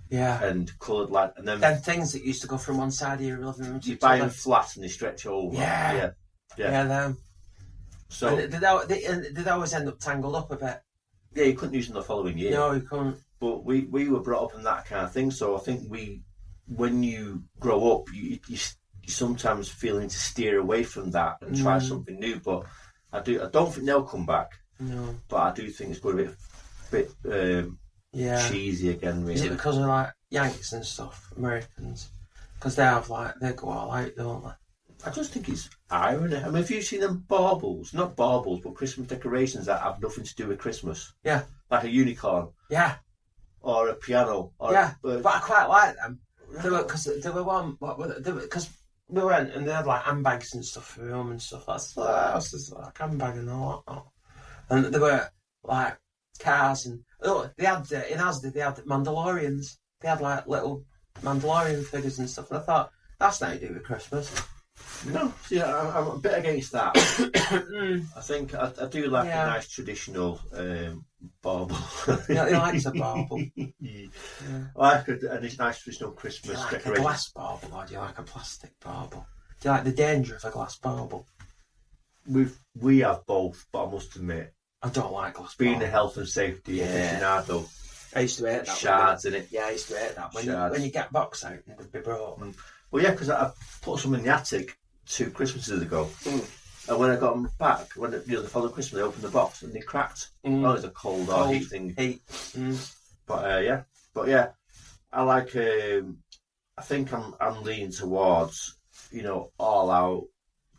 Speaker 2: Yeah.
Speaker 1: And coloured light, and then
Speaker 2: things that used to go from one side of your living room to
Speaker 1: you
Speaker 2: the
Speaker 1: buy
Speaker 2: other.
Speaker 1: them flat and they stretch over.
Speaker 2: Yeah.
Speaker 1: Yeah.
Speaker 2: Them.
Speaker 1: So
Speaker 2: and they'd always end up tangled up a bit.
Speaker 1: yeah, you couldn't use them the following year.
Speaker 2: No, you couldn't.
Speaker 1: But we were brought up in that kind of thing. So I think when you grow up, you sometimes feeling to steer away from that and try something new. But I don't think they'll come back.
Speaker 2: No.
Speaker 1: But I do think it's going to be a bit cheesy again. Really.
Speaker 2: Is it because of like Yanks and stuff, Americans? Because they go all out, don't they?
Speaker 1: I just think it's irony. I mean, have you seen them baubles? Not baubles, but Christmas decorations that have nothing to do with Christmas.
Speaker 2: Yeah.
Speaker 1: Like a unicorn.
Speaker 2: Yeah.
Speaker 1: Or a piano. Or
Speaker 2: but I quite like them. Because they were one. Because we went and they had like handbags and stuff for home and stuff. That's like handbag and all that. And they were like cars and they had in Asda they had Mandalorians. They had like little Mandalorian figures and stuff. And I thought that's nothing to do with Christmas.
Speaker 1: No, see, I'm a bit against that. I think I do like a nice traditional bauble.
Speaker 2: Yeah, he likes a bauble.
Speaker 1: Yeah. I like a nice traditional Christmas
Speaker 2: do you like
Speaker 1: decoration.
Speaker 2: a glass bauble or do you like a plastic bauble? Do you like the danger of a glass bauble?
Speaker 1: We have both, but I must admit,
Speaker 2: I don't like glass
Speaker 1: being
Speaker 2: bauble.
Speaker 1: a health and safety aficionado,
Speaker 2: I used to hate that.
Speaker 1: shards in it.
Speaker 2: Yeah, I used to hate that. When you get box out and they'd be broke.
Speaker 1: Well, yeah, because I put some in the attic 2 Christmases ago. And when I got them back, the following Christmas, I opened the box and they cracked. Oh, it's a cold or heat thing. But yeah, I like. I think I'm leaning towards, all out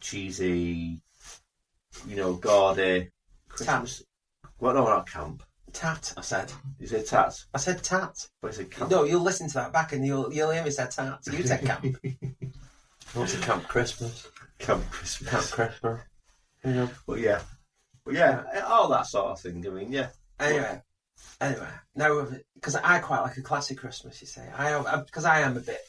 Speaker 1: cheesy, gaudy Christmas. Well, no, not camp.
Speaker 2: Tat, I said.
Speaker 1: You say tat?
Speaker 2: I said tat.
Speaker 1: But I said camp.
Speaker 2: No, you'll listen to that back and you'll hear me say tat. You said camp. What's a Camp Christmas?
Speaker 1: Camp Christmas.
Speaker 2: Camp Christmas. Yeah.
Speaker 1: But yeah, all that sort of thing. I mean, yeah.
Speaker 2: Anyway, now because I quite like a classic Christmas. You say because I am a bit.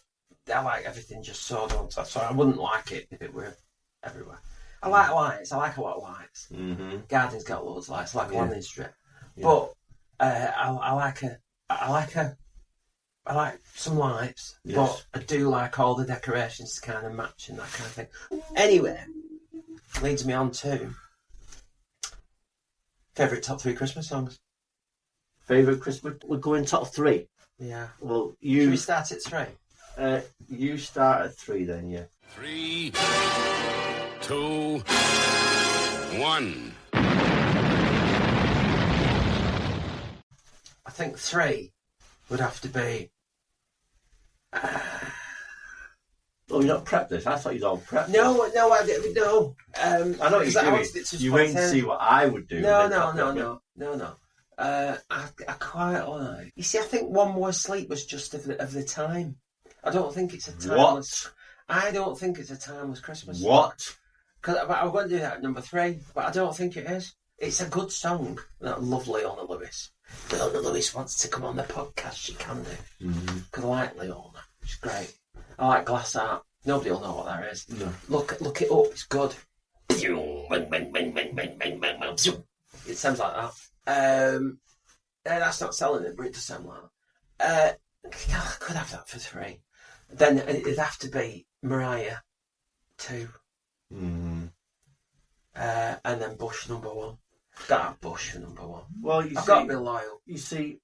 Speaker 2: I like everything just so don't I? So I wouldn't like it if it were everywhere. I like lights. I like a lot of lights.
Speaker 1: Mm-hmm.
Speaker 2: Garden's got loads of lights, like a landing strip. Yeah. But I like some lights, but I do like all the decorations to kind of match and that kind of thing. Anyway, leads me on to favourite top 3 Christmas songs.
Speaker 1: Favourite Christmas? We're going top 3.
Speaker 2: Yeah.
Speaker 1: Well,
Speaker 2: should we start at 3?
Speaker 1: You start at 3 then, yeah.
Speaker 4: 3, 2, 1.
Speaker 2: I think 3 would have to be.
Speaker 1: Oh, you're not prepped this? I thought you'd all prepped.
Speaker 2: No, I know.
Speaker 1: I know what you're doing. You wait to see what I would do.
Speaker 2: No. I quite like. You see, I think One More Sleep was just of the time. I don't think it's a timeless.
Speaker 1: What?
Speaker 2: I don't think it's a timeless Christmas.
Speaker 1: What?
Speaker 2: Because I'm going to do that at number 3, but I don't think it is. It's a good song. That lovely Leona Lewis. If Leona Lewis wants to come on the podcast, she can do. Because I like Leona. She's great. I like Glass Art. Nobody will know what that is. No. Look it up. It's good. It sounds like that. That's not selling it, but it does sound like that. I could have that for 3. Then it'd have to be Mariah 2. And then Bush number 1. Gotta have Bush for number 1.
Speaker 1: Well,
Speaker 2: I've got to be loyal.
Speaker 1: You see,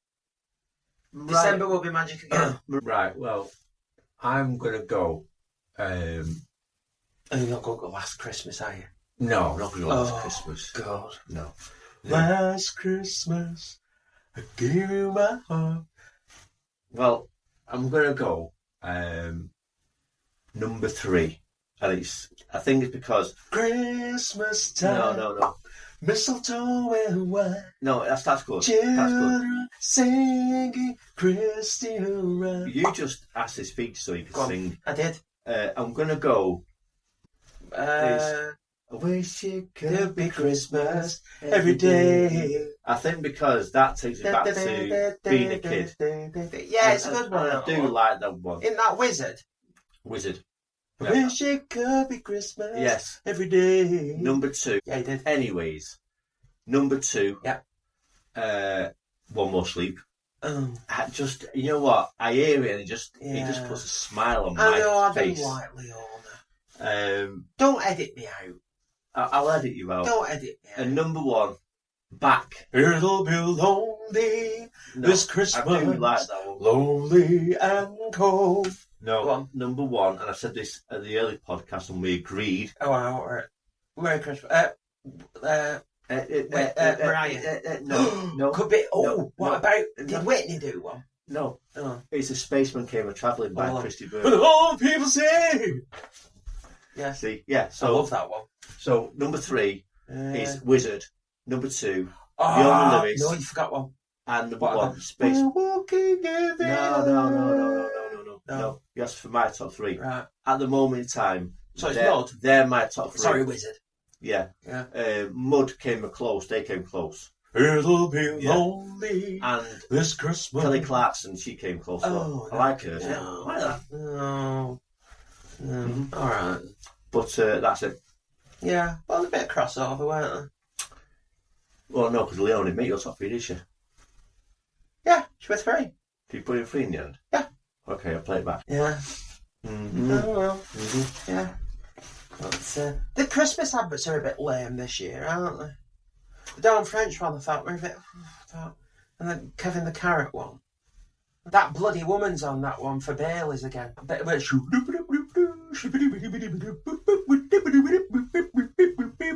Speaker 2: December will be magic again.
Speaker 1: Right. Well, I'm gonna go.
Speaker 2: And you're not going to go Last Christmas, are you?
Speaker 1: No, I'm not going to go Last Christmas.
Speaker 2: God,
Speaker 1: no.
Speaker 2: Last Christmas, I gave you my heart.
Speaker 1: Well, I'm gonna go number 3, and I think it's because
Speaker 2: Christmas time.
Speaker 1: No.
Speaker 2: Mistletoe and wine.
Speaker 1: No, that's good.
Speaker 2: Children
Speaker 1: that's good.
Speaker 2: Singing Christian rhyme.
Speaker 1: You just asked to speak so you could sing.
Speaker 2: I did.
Speaker 1: I'm gonna go.
Speaker 2: I
Speaker 1: wish it
Speaker 2: could be Christmas every day.
Speaker 1: I think because that takes me back to being a kid.
Speaker 2: Yeah, it's a good one.
Speaker 1: I do like that one.
Speaker 2: Isn't that Wizard?
Speaker 1: Yeah.
Speaker 2: Wish it could be Christmas.
Speaker 1: Yes.
Speaker 2: Every day.
Speaker 1: Number 2.
Speaker 2: Yeah, he did.
Speaker 1: Anyways, number 2.
Speaker 2: Yeah.
Speaker 1: One More Sleep.
Speaker 2: I
Speaker 1: you know what? I hear it and it just puts a smile on my face.
Speaker 2: I don't like Leona. Don't edit me out.
Speaker 1: I'll edit you out.
Speaker 2: Don't edit.
Speaker 1: And number one, back.
Speaker 3: It'll be lonely this Christmas.
Speaker 1: I do like that one.
Speaker 3: Lonely and cold.
Speaker 1: No,
Speaker 2: Go on.
Speaker 1: number one, and I said this at the early podcast, and we agreed.
Speaker 2: Oh, wow, all right. Merry Christmas. Mariah.
Speaker 1: No.
Speaker 2: Could be. Oh,
Speaker 1: No,
Speaker 2: what
Speaker 1: no,
Speaker 2: about? Did
Speaker 1: no.
Speaker 2: Whitney do one?
Speaker 1: No.
Speaker 2: Oh.
Speaker 1: It's a Spaceman Came a Travelling by
Speaker 2: Oh.
Speaker 1: Christy
Speaker 3: But
Speaker 1: Bird.
Speaker 3: all people say.
Speaker 2: Yeah.
Speaker 1: See, yeah.
Speaker 2: I
Speaker 1: So,
Speaker 2: love that one.
Speaker 1: so number three is Wizard. Number two,
Speaker 2: Oh,
Speaker 1: Beyond Lewis.
Speaker 2: no, you forgot one.
Speaker 1: and number
Speaker 2: What
Speaker 1: one,
Speaker 2: about-
Speaker 1: Space.
Speaker 3: We're walking in the
Speaker 1: No. You asked for my top three.
Speaker 2: Right.
Speaker 1: At the moment in time,
Speaker 2: So it's
Speaker 1: they're,
Speaker 2: Mud?
Speaker 1: they're my top three.
Speaker 2: Sorry, Wizard.
Speaker 1: Yeah.
Speaker 2: Yeah.
Speaker 1: Mud came close. They came close.
Speaker 3: It'll be
Speaker 1: Yeah.
Speaker 3: lonely
Speaker 1: And
Speaker 3: this Christmas.
Speaker 1: Kelly Clarkson, she came close.
Speaker 2: Oh,
Speaker 1: I like her.
Speaker 2: no.
Speaker 1: I like that.
Speaker 2: No.
Speaker 1: Mhm.
Speaker 2: All right.
Speaker 1: But that's it.
Speaker 2: Yeah. Well, a bit of crossover, weren't
Speaker 1: Well, no, because Leonie made your top three, did she?
Speaker 2: there? Yeah. She was three.
Speaker 1: Did you put it in three in the end?
Speaker 2: Yeah.
Speaker 1: Okay, I'll play it back.
Speaker 2: Yeah.
Speaker 1: Mm-hmm.
Speaker 2: Oh, well.
Speaker 1: Mm-hmm.
Speaker 2: Yeah. But, the Christmas adverts are a bit lame this year, aren't they? The Dawn French one, I thought, were a bit. And then Kevin the Carrot one. That bloody woman's on that one for Bailey's again.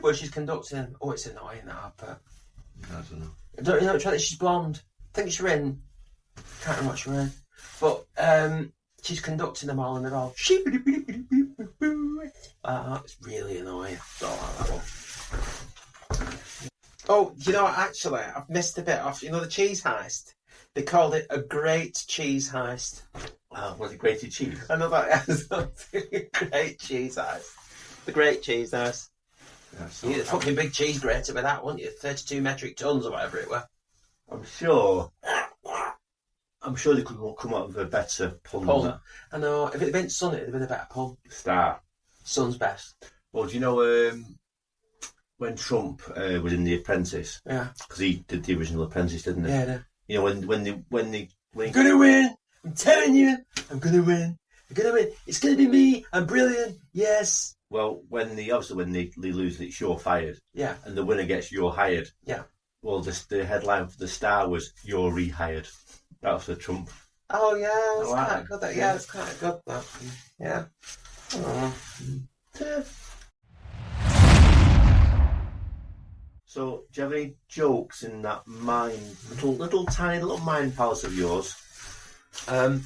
Speaker 2: Where she's conducting. Oh, it's annoying, that advert.
Speaker 1: I don't know.
Speaker 2: Don't you know which one? She's blonde. I think she's in. Can't remember what she's in. But she's conducting them all, and they're all. It's really annoying. Don't like that one. Oh, you know what? Actually, I've missed a bit off. You know the cheese heist? They called it a great cheese heist.
Speaker 1: Was it grated cheese?
Speaker 2: I know that. Great cheese heist. The great cheese heist.
Speaker 1: That's
Speaker 2: You need a fucking big cheese grater with that, wouldn't you? 32 metric tons or whatever it were.
Speaker 1: I'm sure they could come up with a better pun than that.
Speaker 2: I know. If it had been Sun, it would have been a better pun.
Speaker 1: Star.
Speaker 2: Sun's best.
Speaker 1: Well, do you know when Trump was in The Apprentice?
Speaker 2: Yeah.
Speaker 1: Because he did the original Apprentice, didn't he?
Speaker 2: Yeah, no.
Speaker 1: You know when he
Speaker 2: I'm gonna win! I'm telling you! I'm gonna win! I'm gonna win! It's gonna be me! I'm brilliant! Yes!
Speaker 1: well when they lose, it's you're fired,
Speaker 2: Yeah.
Speaker 1: and the winner gets you're hired.
Speaker 2: Yeah.
Speaker 1: Well, the headline for the Star was you're rehired. That was for Trump.
Speaker 2: Oh, yeah, that's
Speaker 1: I like
Speaker 2: quite
Speaker 1: that.
Speaker 2: good. Yeah, it's quite good, that. Yeah. Oh.
Speaker 1: So, do you have any jokes in that little tiny little mind palace of yours?
Speaker 2: I'll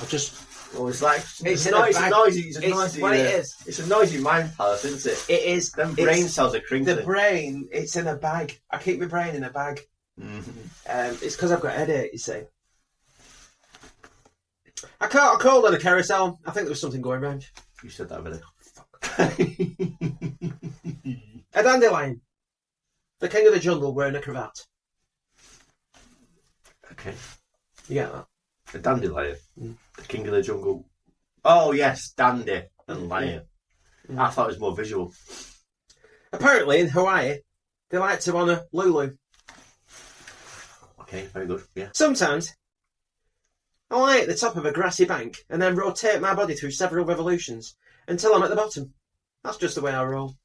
Speaker 2: just.
Speaker 1: Oh, it's like
Speaker 2: It's
Speaker 1: a
Speaker 2: in a
Speaker 1: noisy,
Speaker 2: bag.
Speaker 1: noisy. It's a
Speaker 2: It's
Speaker 1: noisy.
Speaker 2: what it is.
Speaker 1: It's a noisy mind palace, isn't it?
Speaker 2: It is.
Speaker 1: Them
Speaker 2: It's-
Speaker 1: brain cells are crinkling.
Speaker 2: The brain, it's in a bag. I keep my brain in a bag.
Speaker 1: Mhm.
Speaker 2: It's because I've got a headache, you see. I called on a carousel. I think there was something going round.
Speaker 1: You said that really.
Speaker 2: A dandelion. The king of the jungle wearing a cravat.
Speaker 1: Okay.
Speaker 2: You get that?
Speaker 1: A dandelion. The king of the jungle. Oh, yes, dandy and lion. I thought it was more visual.
Speaker 2: Apparently, in Hawaii, they like to honour Lulu.
Speaker 1: Okay, very good. Yeah.
Speaker 2: Sometimes, I lie at the top of a grassy bank and then rotate my body through several revolutions until I'm at the bottom. That's just the way I roll.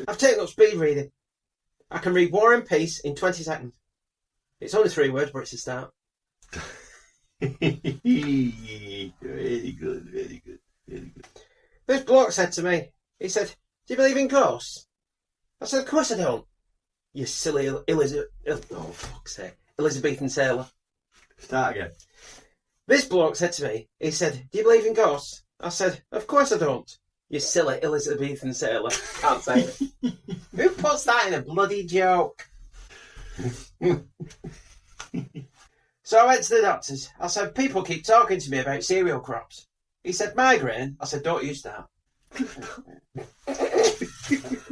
Speaker 2: I've taken up speed reading. I can read War and Peace in 20 seconds. It's only 3 words, but it's a start.
Speaker 1: Very good, very good, very good.
Speaker 2: This bloke said to me, he said, "Do you believe in ghosts?" I said, "Of course I don't. You silly Elizabethan sailor."
Speaker 1: Start again.
Speaker 2: This bloke said to me, he said, "Do you believe in ghosts?" I said, "Of course I don't. You silly Elizabethan sailor." Can't say it. Who puts that in a bloody joke? So I went to the doctors. I said, "People keep talking to me about cereal crops." He said, "Migraine?" I said, "Don't use that."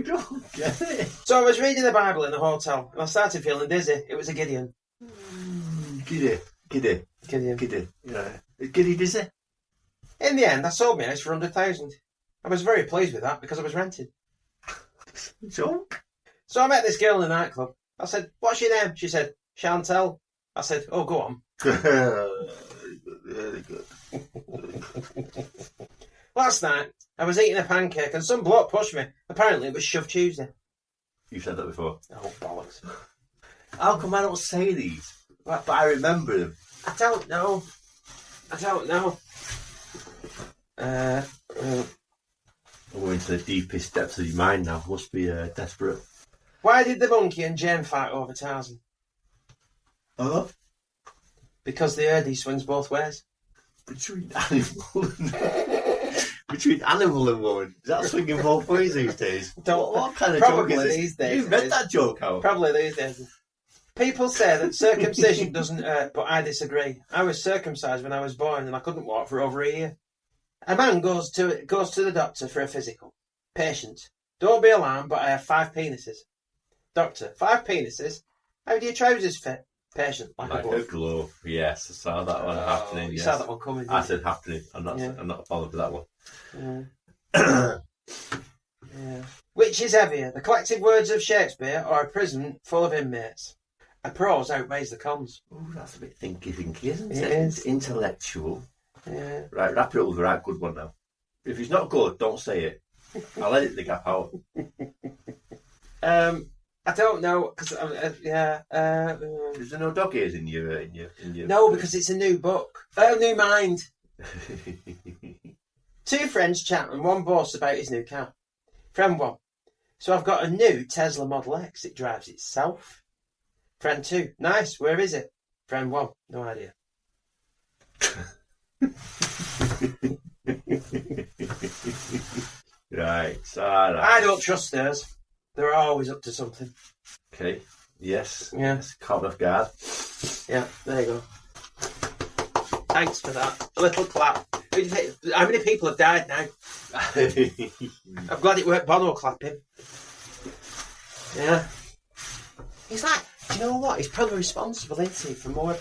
Speaker 1: Don't get it.
Speaker 2: So I was reading the Bible in the hotel and I started feeling dizzy. It was a Gideon.
Speaker 1: Giddy.
Speaker 2: Gideon.
Speaker 1: Yeah. Giddy dizzy.
Speaker 2: In the end, I sold my house for 100,000. I was very pleased with that because I was renting.
Speaker 1: Joke.
Speaker 2: So I met this girl in a nightclub. I said, "What's your name?" She said, "Chantel." I said, "Oh, go on."
Speaker 1: Really good.
Speaker 2: Last night, I was eating a pancake and some bloke pushed me. Apparently, it was Shove Tuesday.
Speaker 1: You've said that before.
Speaker 2: Oh, bollocks.
Speaker 1: How come I don't say these? But I remember them.
Speaker 2: I don't know.
Speaker 1: We're into the deepest depths of your mind now. Must be desperate.
Speaker 2: Why did the monkey and Jane fight over Tarzan?
Speaker 1: Oh?
Speaker 2: Because the Erdy swings both ways.
Speaker 1: Between animal and woman. Is that swinging both ways these days? What kind of joke is this?
Speaker 2: These days.
Speaker 1: You've read that joke out.
Speaker 2: Probably these days. People say that circumcision doesn't hurt, but I disagree. I was circumcised when I was born and I couldn't walk for over a year. A man goes to the doctor for a physical. Patient. Don't be alarmed, but I have 5 penises. Doctor. 5 penises? How do your trousers fit? Patient. Like a
Speaker 1: glove. Yes, I saw that one happening.
Speaker 2: You saw that one coming.
Speaker 1: I said happening. I'm not bothered with that one.
Speaker 2: Yeah. Which is heavier, the collective words of Shakespeare or a prison full of inmates? A prose outweighs the cons.
Speaker 1: Oh, that's a bit thinky, isn't it?
Speaker 2: It is.
Speaker 1: It's intellectual.
Speaker 2: Yeah.
Speaker 1: Right, wrap it up with the right good one now. If it's not good, don't say it. I'll edit the gap out.
Speaker 2: I don't know because
Speaker 1: Is there no dog ears in your?
Speaker 2: No, because it's a new book. New mind. 2 friends chat and one boasts about his new car. Friend 1. So I've got a new Tesla Model X. It drives itself. Friend 2. Nice. Where is it? Friend 1. No idea.
Speaker 1: Right. Sarah.
Speaker 2: I don't trust theirs. They're always up to something.
Speaker 1: Okay. Yes.
Speaker 2: Yeah.
Speaker 1: Yes. Caught off guard.
Speaker 2: Yeah. There you go. Thanks for that. A little clap. How many people have died now? I'm glad it weren't Bono clapping. Yeah. He's like, do you know what? He's probably responsible, isn't he, for more...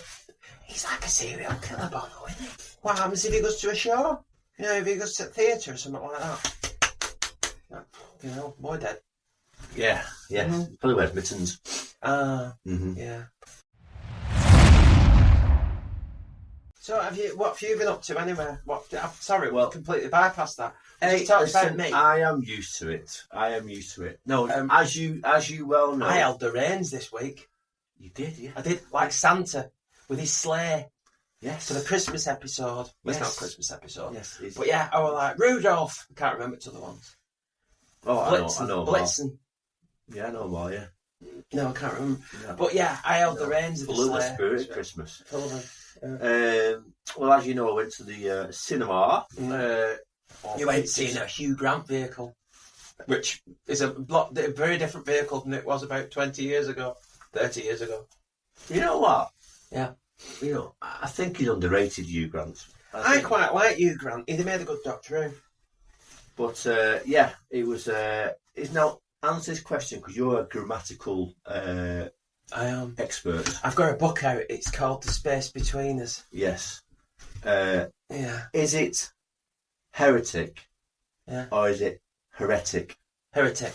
Speaker 2: He's like a serial killer, Bono, isn't he? What happens if he goes to a show? You know, if he goes to the theatre or something like that? You know, more dead.
Speaker 1: Yeah.
Speaker 2: Mm-hmm.
Speaker 1: Probably wears mittens.
Speaker 2: Yeah. So, what have you been up to anyway? I'm sorry, we completely bypassed that.
Speaker 1: Hey,
Speaker 2: talk about me.
Speaker 1: I am used to it. No, as you well know.
Speaker 2: I held the reins this week.
Speaker 1: You did, yeah.
Speaker 2: I did, like Santa, with his sleigh.
Speaker 1: Yes.
Speaker 2: For the Christmas episode. Well,
Speaker 1: Yes.
Speaker 2: it's not a Christmas episode.
Speaker 1: Yes, it is.
Speaker 2: But yeah, I was like, Rudolph. I can't remember the other ones.
Speaker 1: Oh,
Speaker 2: Blitzen.
Speaker 1: I know.
Speaker 2: Blitzen.
Speaker 1: Yeah, I know more, yeah.
Speaker 2: No, I can't remember.
Speaker 1: Yeah.
Speaker 2: But yeah, I held the reins of the
Speaker 1: Full of the
Speaker 2: sleigh.
Speaker 1: spirit of Christmas.
Speaker 2: Full of them.
Speaker 1: Well, as you know, I went to the cinema.
Speaker 2: You went seeing a Hugh Grant vehicle, which is a very different vehicle than it was about 20 years ago, 30 years ago.
Speaker 1: You know what?
Speaker 2: Yeah.
Speaker 1: You know, I think he's underrated, Hugh Grant.
Speaker 2: I quite like Hugh Grant. He'd made a good Doctor Who.
Speaker 1: But yeah, it was. It's now answer this question because you're a grammatical
Speaker 2: I am
Speaker 1: expert.
Speaker 2: I've got a book out. It's called The Space Between Us.
Speaker 1: Yes.
Speaker 2: Yeah.
Speaker 1: Is it heretic?
Speaker 2: Yeah.
Speaker 1: Or is it heretic?
Speaker 2: Heretic.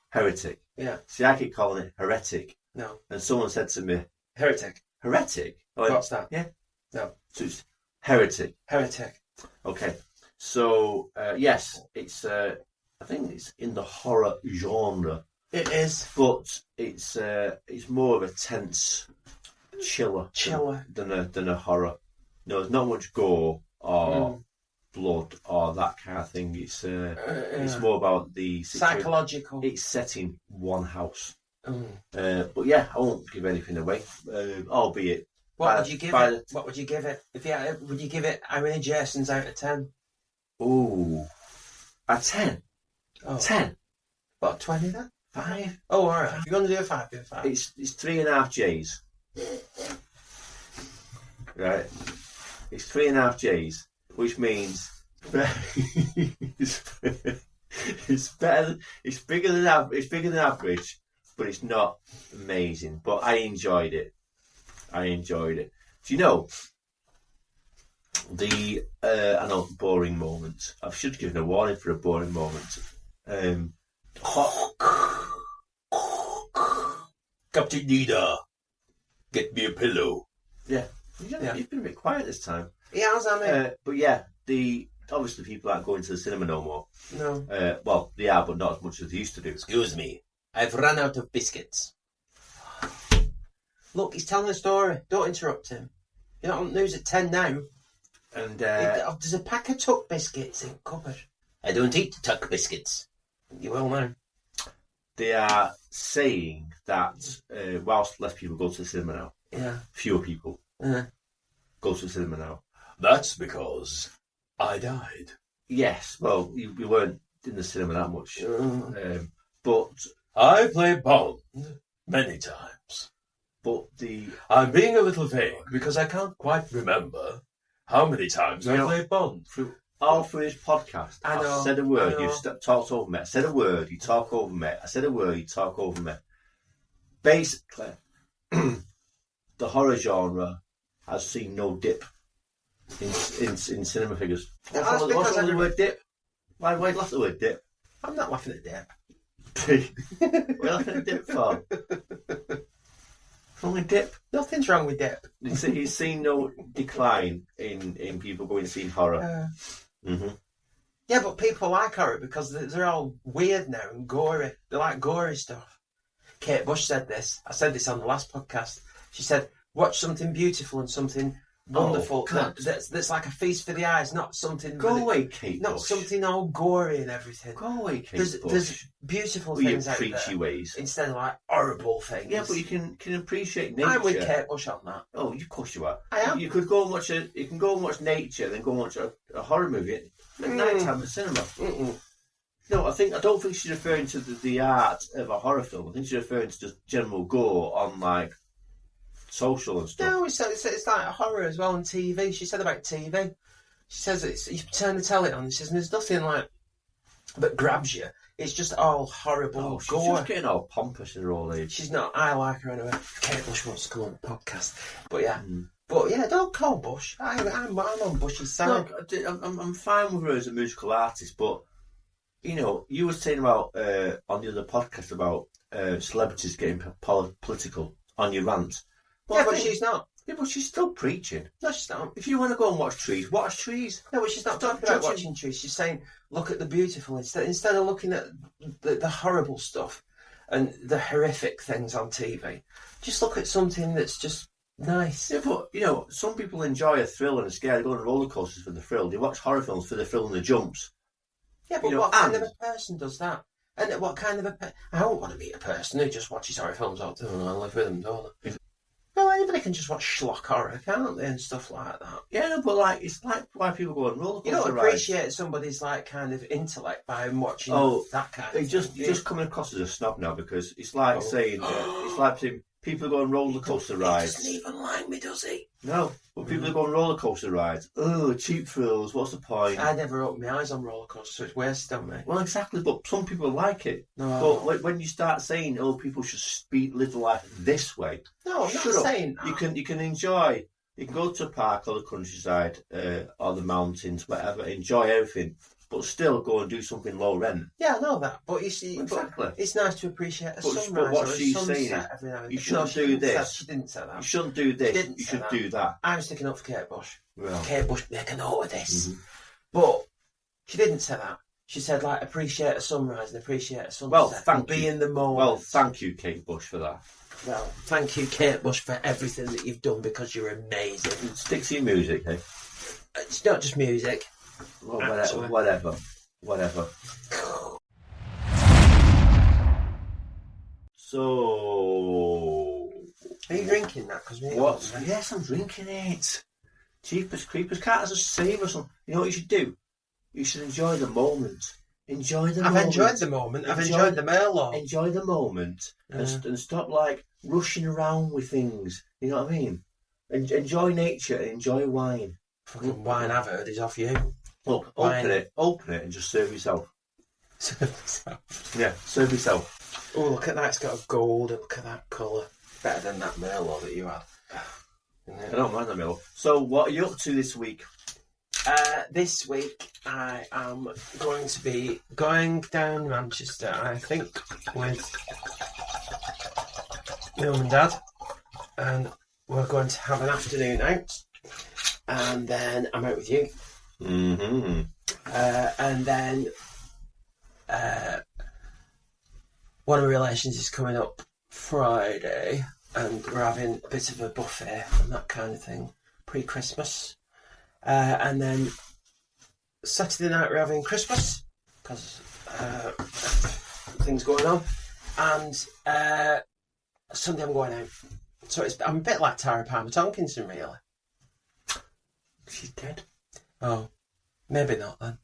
Speaker 1: Heretic.
Speaker 2: Yeah.
Speaker 1: See, I keep calling it heretic.
Speaker 2: No.
Speaker 1: And someone said to me,
Speaker 2: Heretic.
Speaker 1: heretic? Like,
Speaker 2: What's that?
Speaker 1: Yeah.
Speaker 2: No.
Speaker 1: So it's heretic.
Speaker 2: Heretic.
Speaker 1: Okay. So, yes, it's, I think it's in the horror genre.
Speaker 2: It is.
Speaker 1: But it's more of a tense chiller. Than a horror. No, there's not much gore or blood or that kind of thing. It's more about the
Speaker 2: psychological.
Speaker 1: It's set in one house. But yeah, I won't give anything away. Albeit,
Speaker 2: what would you give it? What would you give it? Would you give it how many Jasons out of 10?
Speaker 1: Oh, a 10.
Speaker 2: Oh.
Speaker 1: 10.
Speaker 2: What, 20 then?
Speaker 1: 5.
Speaker 2: Oh, all right. If you're going to do a 5, do a 5.
Speaker 1: It's 3.5 J's. Right. It's 3.5 J's, which means it's better. It's bigger than average, but it's not amazing. But I enjoyed it. Do you know the? I know boring moment. I should have given a warning for a boring moment.
Speaker 3: Captain Nina, get me a pillow.
Speaker 1: Yeah. He's been a bit quiet this time.
Speaker 2: He has, hasn't he?
Speaker 1: But yeah, obviously people aren't going to the cinema no more.
Speaker 2: No.
Speaker 1: Well, they are, but not as much as they used to do.
Speaker 2: Excuse me. I've run out of biscuits. Look, he's telling a story. Don't interrupt him. You're not on news at 10 now.
Speaker 1: And
Speaker 2: there's a pack of Tuck biscuits in cupboard. I don't eat Tuck biscuits. You will now.
Speaker 1: They are saying that whilst less people go to the cinema now, fewer people go to the cinema now.
Speaker 3: That's because I died.
Speaker 1: Yes, well, we weren't in the cinema that much. But
Speaker 3: I played Bond many times.
Speaker 1: But
Speaker 3: I'm being a little vague because I can't quite remember how many times I played Bond.
Speaker 1: Through his podcast, I said a word, you talked over me. I said a word, you talk over me. I said a word, you talk over me. Basically, the horror genre has seen no dip in cinema figures. What's wrong with the word dip? Why you laugh at the word dip?
Speaker 2: I'm not laughing at dip.
Speaker 1: What are you laughing at dip for? What's wrong with dip?
Speaker 2: Nothing's wrong with dip.
Speaker 1: He's seen no decline in people going to see horror.
Speaker 2: Yeah, but people like horror because they're all weird now and gory. They like gory stuff. Kate Bush said this. I said this on the last podcast. She said, watch something beautiful and something wonderful. That's like a feast for the eyes, not something...
Speaker 1: Go away, Kate
Speaker 2: Not
Speaker 1: Bush.
Speaker 2: something all gory and everything.
Speaker 1: Go away, Kate Bush.
Speaker 2: There's beautiful things out there.
Speaker 1: Ways.
Speaker 2: Instead of like horrible things.
Speaker 1: Yeah, but you can appreciate nature.
Speaker 2: I'm with Kate Bush on that.
Speaker 1: Oh, of course you are.
Speaker 2: I am.
Speaker 1: You could go and watch you can go and watch nature, then go and watch a horror movie at night time at the cinema. No, I don't think she's referring to the art of a horror film. I think she's referring to just general gore on like social and stuff.
Speaker 2: No, it's like horror as well on TV. She said about TV. She says you turn the telly on. She says there's nothing like that grabs you. It's just all horrible
Speaker 1: she's
Speaker 2: gore.
Speaker 1: just getting all pompous in her old age.
Speaker 2: She's not. I like her anyway. Kate Bush wants to come on the podcast, but yeah. But yeah, don't call Bush. I'm on Bush's side.
Speaker 1: No, I'm fine with her as a musical artist, but you know, you were saying about on the other podcast about celebrities getting political on your rant.
Speaker 2: Well, but she's not.
Speaker 1: Yeah, but she's still preaching.
Speaker 2: No, she's not.
Speaker 1: If you want to go and watch trees, watch trees.
Speaker 2: No, but she's not talking about watching trees. She's saying, look at the beautiful instead of looking at the horrible stuff and the horrific things on TV. Just look at something that's just nice.
Speaker 1: Yeah, but you know, some people enjoy a thrill and a scare. They go on roller coasters for the thrill. They watch horror films for the thrill and the jumps.
Speaker 2: Yeah, but what kind of a person does that? And what kind of I don't want to meet a person who just watches horror films all the time and I live with them, don't I? Well, anybody can just watch schlock horror, can't they, and stuff like that.
Speaker 1: Yeah, no, but like it's like why people go on roller coaster rides.
Speaker 2: You don't appreciate somebody's like kind of intellect by watching that kind of thing.
Speaker 1: Just coming across as a snob now because it's like saying people go on roller coaster rides.
Speaker 2: He doesn't even like me, does he?
Speaker 1: No, but people go on roller coaster rides. Oh, cheap thrills. What's the point?
Speaker 2: I never opened my eyes on roller coasters, so it's wasted on me.
Speaker 1: Well, exactly, but some people like it.
Speaker 2: No.
Speaker 1: But when you start saying, "Oh, people should live life this way,"
Speaker 2: no, I'm not saying that.
Speaker 1: You can enjoy. You can go to a park or the countryside or the mountains, whatever. Enjoy everything, but still go and do something low rent.
Speaker 2: Yeah, I know that, but you see,
Speaker 1: exactly.
Speaker 2: It's nice to appreciate a sunrise
Speaker 1: but what
Speaker 2: or a
Speaker 1: she's
Speaker 2: sunset
Speaker 1: saying is,
Speaker 2: every now and then.
Speaker 1: you shouldn't do this.
Speaker 2: She didn't say that.
Speaker 1: You shouldn't do this. You should do that.
Speaker 2: I'm sticking up for Kate Bush.
Speaker 1: Well.
Speaker 2: Kate Bush, make a note of this. But she didn't say that. She said, like, appreciate a sunrise and appreciate a sunset.
Speaker 1: Well, thank you.
Speaker 2: Be in the moment.
Speaker 1: Well, thank you, Kate Bush, for that.
Speaker 2: Well, thank you, Kate Bush, for everything that you've done because you're amazing.
Speaker 1: Stick to your music, eh?
Speaker 2: It's not just music.
Speaker 1: Well, whatever. So...
Speaker 2: Are you drinking that?
Speaker 1: What? Yes, I'm drinking it. Jeepers creepers, can't just save us some. You know what you should do? You should enjoy the moment. Enjoyed the moment.
Speaker 2: I've enjoyed the Merlot.
Speaker 1: Enjoy the moment and stop like rushing around with things. You know what I mean? Enjoy nature and enjoy wine.
Speaker 2: Fucking wine I've heard is off you.
Speaker 1: Look, open it and just serve yourself.
Speaker 2: Serve yourself.
Speaker 1: Yeah, serve yourself.
Speaker 2: Oh, look at that. It's got a gold. Look at that colour. Better than that Merlot that you had.
Speaker 1: I don't mind the Merlot. So, what are you up to this week?
Speaker 2: This week I am going to be going down Manchester, I think, with my mum and dad, and we're going to have an afternoon out, and then I'm out with you.
Speaker 1: Mm-hmm.
Speaker 2: And then one of my relations is coming up Friday, and we're having a bit of a buffet and that kind of thing pre-Christmas. And then Saturday night we're having Christmas because things going on, and Sunday I'm going out. So I'm a bit like Tara Palmer Tomkinson, really.
Speaker 1: She's dead.
Speaker 2: Oh, maybe not then.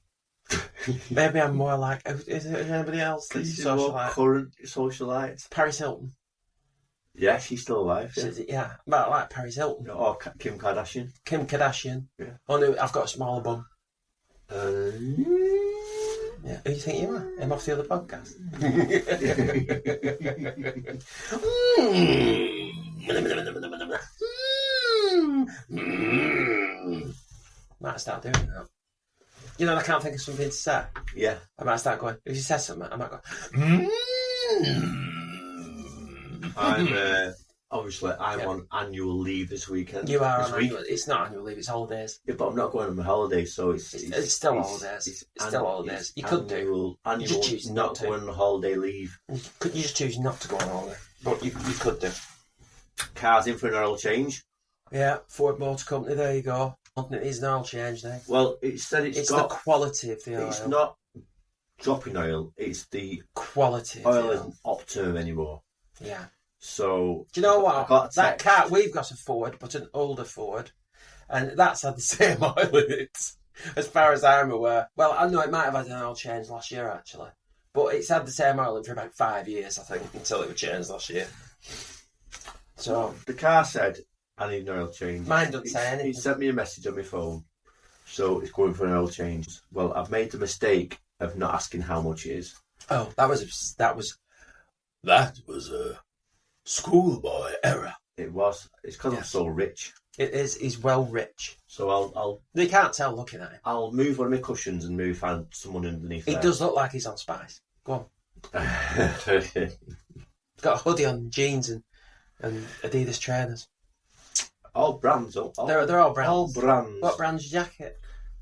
Speaker 2: Maybe I'm more like. Is there anybody else?
Speaker 1: She's a more current socialite.
Speaker 2: Paris Hilton.
Speaker 1: Yeah, she's still alive. Yeah,
Speaker 2: Yeah, but I like Paris Hilton.
Speaker 1: or Kim Kardashian.
Speaker 2: Kim Kardashian.
Speaker 1: Yeah.
Speaker 2: Oh no, I've got a smaller bum.
Speaker 1: Yeah.
Speaker 2: Who do you think you are? I'm off the other podcast. Might start doing that. You know, I can't think of something to say.
Speaker 1: Yeah.
Speaker 2: I might start going. If you say something, I might go.
Speaker 1: I'm obviously on annual leave this weekend.
Speaker 2: You are
Speaker 1: this
Speaker 2: on
Speaker 1: week.
Speaker 2: annual. It's not annual leave. It's holidays.
Speaker 1: Yeah, but I'm not going on my holiday, so it's
Speaker 2: still holidays. It's still holidays. You could do.
Speaker 1: Annual,
Speaker 2: You just choose
Speaker 1: not
Speaker 2: not to.
Speaker 1: going on holiday leave.
Speaker 2: You just choose not to go on holiday, but you could do.
Speaker 1: Car's in for an oil change.
Speaker 2: Yeah, Ford Motor Company. There you go. It is an oil change now.
Speaker 1: Well, it said
Speaker 2: It's
Speaker 1: got.
Speaker 2: the quality of the oil.
Speaker 1: It's not dropping oil. It's the
Speaker 2: Quality of
Speaker 1: oil
Speaker 2: the oil.
Speaker 1: isn't optimum anymore.
Speaker 2: Yeah.
Speaker 1: So
Speaker 2: Do you know
Speaker 1: I
Speaker 2: what?
Speaker 1: got a
Speaker 2: That
Speaker 1: text.
Speaker 2: car, we've got a Ford, but an older Ford, and that's had the same oil in it, as far as I'm aware. Well, I know it might have had an oil change last year, actually, but it's had the same oil in for about 5 years, I think, until it was changed last year. So
Speaker 1: The car said, I need an oil change.
Speaker 2: Mine doesn't say anything.
Speaker 1: He sent me a message on my phone, so it's going for an oil change. Well, I've made the mistake of not asking how much it is.
Speaker 2: oh, that was
Speaker 3: a schoolboy error.
Speaker 1: It was. It's because I'm
Speaker 2: Yes.
Speaker 1: so rich.
Speaker 2: it is. He's well rich.
Speaker 1: So I'll
Speaker 2: You can't tell looking at him.
Speaker 1: I'll move one of my cushions and find someone underneath
Speaker 2: He
Speaker 1: there.
Speaker 2: does look like he's on Spice. Go on. He's got a hoodie on, jeans, and Adidas trainers.
Speaker 1: All brands.
Speaker 2: They're all brands.
Speaker 1: All brands.
Speaker 2: What brand's your jacket?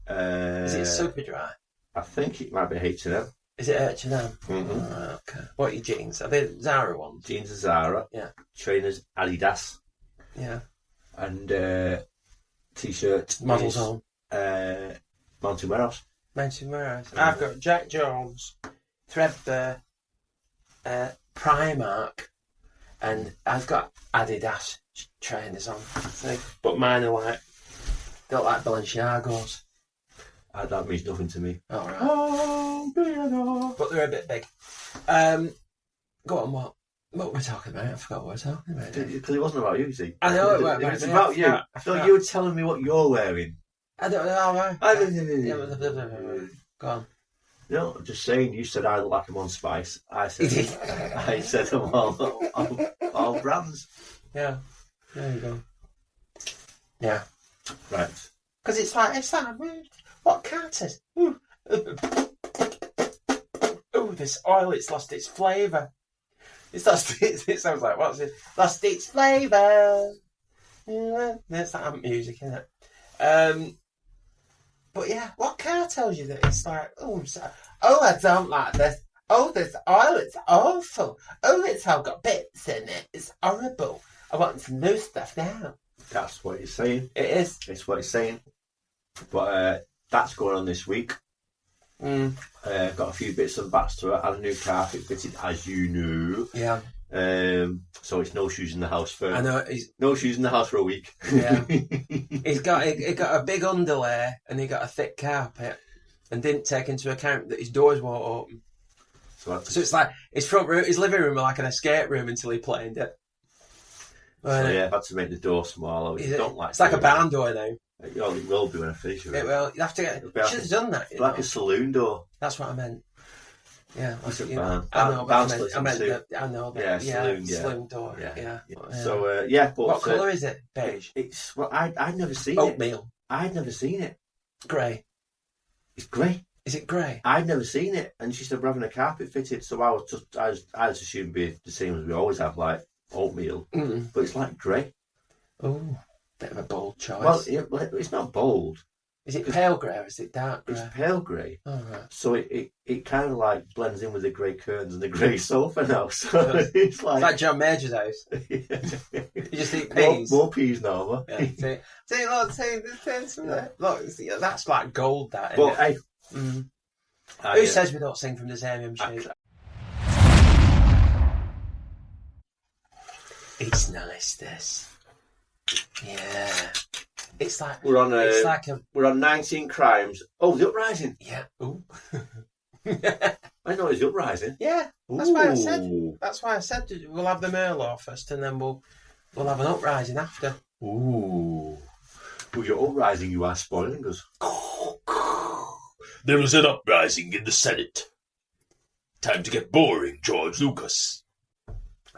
Speaker 2: Is it
Speaker 1: Uh,
Speaker 2: super dry?
Speaker 1: I think it might be H&M.
Speaker 2: Is it H&M?
Speaker 1: Mhm.
Speaker 2: Right, okay. What are your jeans? Are they Zara ones?
Speaker 1: Jeans are Zara.
Speaker 2: Yeah.
Speaker 1: Trainers Adidas.
Speaker 2: Yeah.
Speaker 1: And t-shirt.
Speaker 2: Models
Speaker 1: is,
Speaker 2: on.
Speaker 1: Mountain Warehouse.
Speaker 2: Mountain Warehouse. I've got Jack Jones, Threadbare, Primark, and I've got Adidas trainers on. See? But mine are like, they look like Balenciagos.
Speaker 1: That means nothing to me.
Speaker 2: All right.
Speaker 1: Oh,
Speaker 2: But they're a bit big. Go on, what? What were we talking about? I forgot what we were talking about.
Speaker 1: Because it wasn't about you, see.
Speaker 2: I know it weren't
Speaker 1: It
Speaker 2: about
Speaker 1: was
Speaker 2: me.
Speaker 1: about
Speaker 2: I
Speaker 1: you.
Speaker 2: forgot.
Speaker 1: I thought you were telling me what you're wearing.
Speaker 2: I don't know. Right? Go on.
Speaker 1: No, I'm just saying. You said I look like I'm on Spice. I said I'm all brands.
Speaker 2: Yeah. There you go. Yeah.
Speaker 1: Right.
Speaker 2: Because it's like what Carter's? Ooh, this oil, it's lost its flavour. It sounds like, what's it? Lost its flavour. Yeah, there's that music, isn't it? But yeah, what car tells you that it's like, I don't like this. Oh, this oil, it's awful. Oh, it's all got bits in it. It's horrible. I want some new stuff now.
Speaker 1: That's what it's saying.
Speaker 2: It is.
Speaker 1: It's what it's saying. But that's going on this week. Got a few bits and bats to it. Had a new carpet fitted, as you know.
Speaker 2: Yeah.
Speaker 1: So it's no shoes in the house for.
Speaker 2: I know.
Speaker 1: No shoes in the house for a week.
Speaker 2: Yeah. he got a big underlay and he got a thick carpet and didn't take into account that his doors won't open. So it's like his front room, his living room, was like an escape room until he planed it.
Speaker 1: So yeah, I've had to make the door smaller.
Speaker 2: It's like a barn door now.
Speaker 1: It will be when I finish with it.
Speaker 2: Well, you have to get. You should have done that.
Speaker 1: It's like a saloon door.
Speaker 2: That's what I meant. Yeah,
Speaker 1: It's a
Speaker 2: you
Speaker 1: barn.
Speaker 2: know, I know.
Speaker 1: Barn
Speaker 2: But
Speaker 1: splits
Speaker 2: I meant.
Speaker 1: in two.
Speaker 2: I know. But
Speaker 1: Yeah, saloon, yeah.
Speaker 2: saloon door. Yeah.
Speaker 1: So yeah, but
Speaker 2: What colour is it? Beige.
Speaker 1: It's well, I'd never seen it.
Speaker 2: Oatmeal.
Speaker 1: I'd never seen it.
Speaker 2: Grey.
Speaker 1: It's grey.
Speaker 2: Is it grey?
Speaker 1: I'd never seen it, and she said we're having a carpet fitted. So I was assumed it'd be the same as we always have, like oatmeal, but it's like grey.
Speaker 2: Oh, bit of a bold choice.
Speaker 1: Well, it's not bold.
Speaker 2: Is it pale grey or is it dark grey?
Speaker 1: It's pale grey.
Speaker 2: Oh, right.
Speaker 1: So it kind of like blends in with the grey curtains and the grey sofa now. So it's like...
Speaker 2: It's like John Major's house. You just eat peas.
Speaker 1: More peas now,
Speaker 2: Yeah, look, that's like gold, that, isn't
Speaker 1: But
Speaker 2: it?
Speaker 1: hey...
Speaker 2: Who says we don't sing from the same sheet? It's nice, this. Yeah. It's like...
Speaker 1: We're on
Speaker 2: We're
Speaker 1: on 19 crimes. Oh, the Uprising.
Speaker 2: Yeah. Ooh.
Speaker 1: I know it's the Uprising.
Speaker 2: Yeah. That's why I said. That's why I said we'll have the Merlot first, and then we'll have an Uprising after.
Speaker 1: Ooh. Well, your Uprising, you are spoiling us.
Speaker 3: There was an uprising in the Senate. Time to get boring, George Lucas.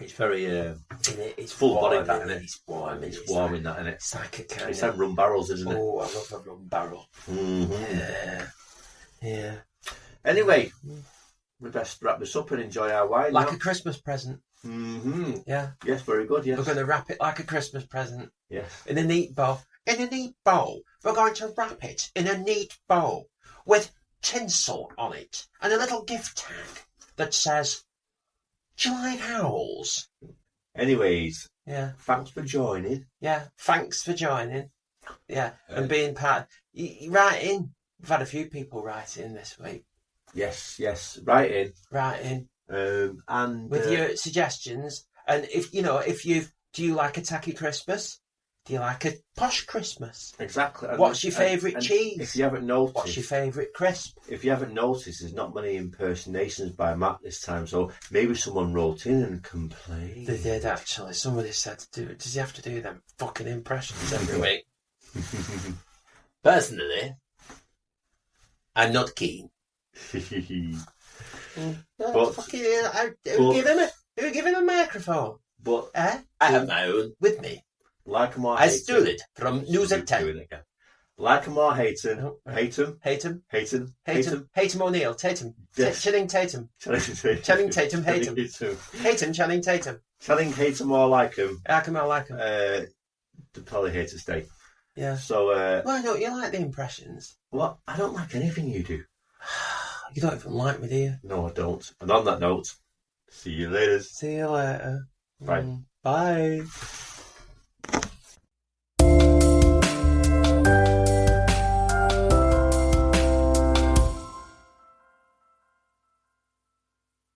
Speaker 1: It's very...
Speaker 2: it's
Speaker 1: full
Speaker 2: warm,
Speaker 1: body, that, isn't it?
Speaker 2: It's warm.
Speaker 1: It's warm in that, isn't it?
Speaker 2: It's like a kind
Speaker 1: It's
Speaker 2: of...
Speaker 1: like rum barrels, isn't it?
Speaker 2: Oh, I love a rum barrel.
Speaker 1: Mm-hmm.
Speaker 2: Yeah.
Speaker 1: Anyway, we best wrap this up and enjoy our wine.
Speaker 2: Like
Speaker 1: now.
Speaker 2: a Christmas present.
Speaker 1: Mm-hmm.
Speaker 2: Yeah.
Speaker 1: Yes, very good, yes.
Speaker 2: We're going to wrap it like a Christmas present.
Speaker 1: Yes.
Speaker 2: In a neat bow. In a neat bow. We're going to wrap it in a neat bow with tinsel on it and a little gift tag that says, "Do you like owls?"
Speaker 1: Anyways,
Speaker 2: Yeah.
Speaker 1: thanks for joining.
Speaker 2: Yeah. Thanks for joining. Yeah. And being part... Write in. We've had a few people write in this week.
Speaker 1: Yes. Right in.
Speaker 2: Write in.
Speaker 1: And
Speaker 2: With your suggestions. And if do you like a tacky Christmas? Do you like a posh Christmas?
Speaker 1: Exactly.
Speaker 2: What's your favourite cheese?
Speaker 1: If you haven't noticed,
Speaker 2: What's your favourite crisp?
Speaker 1: If you haven't noticed, there's not many impersonations by Matt this time, so maybe someone wrote in and complained.
Speaker 2: They did, actually. Somebody said, does he have to do them fucking impressions every week? Personally, I'm not keen.
Speaker 1: But-
Speaker 2: Who give him a microphone?
Speaker 1: But
Speaker 2: I have my own with me.
Speaker 1: like 'em or
Speaker 2: I
Speaker 1: hate 'em.
Speaker 2: stole it from News at 10.
Speaker 1: Doing it again. Like 'em or hate 'em.
Speaker 2: Oh, right.
Speaker 1: Hate 'em.
Speaker 2: Hate him.
Speaker 1: Hate 'em.
Speaker 2: Hate him. Hate him O'Neill. Tatum.
Speaker 1: Yes.
Speaker 2: Channing Tatum.
Speaker 1: Channing
Speaker 2: Channing Tatum, hate 'em. Hate him, Channing Tatum.
Speaker 1: Channing hate 'em or like 'em.
Speaker 2: How come I like him?
Speaker 1: They probably hate to stay.
Speaker 2: Yeah.
Speaker 1: So,
Speaker 2: Why don't you like the impressions?
Speaker 1: what? I don't like anything you do.
Speaker 2: You don't even like me, do you?
Speaker 1: No, I don't. And on that note, see you later.
Speaker 2: See you later.
Speaker 1: Bye.
Speaker 2: Bye.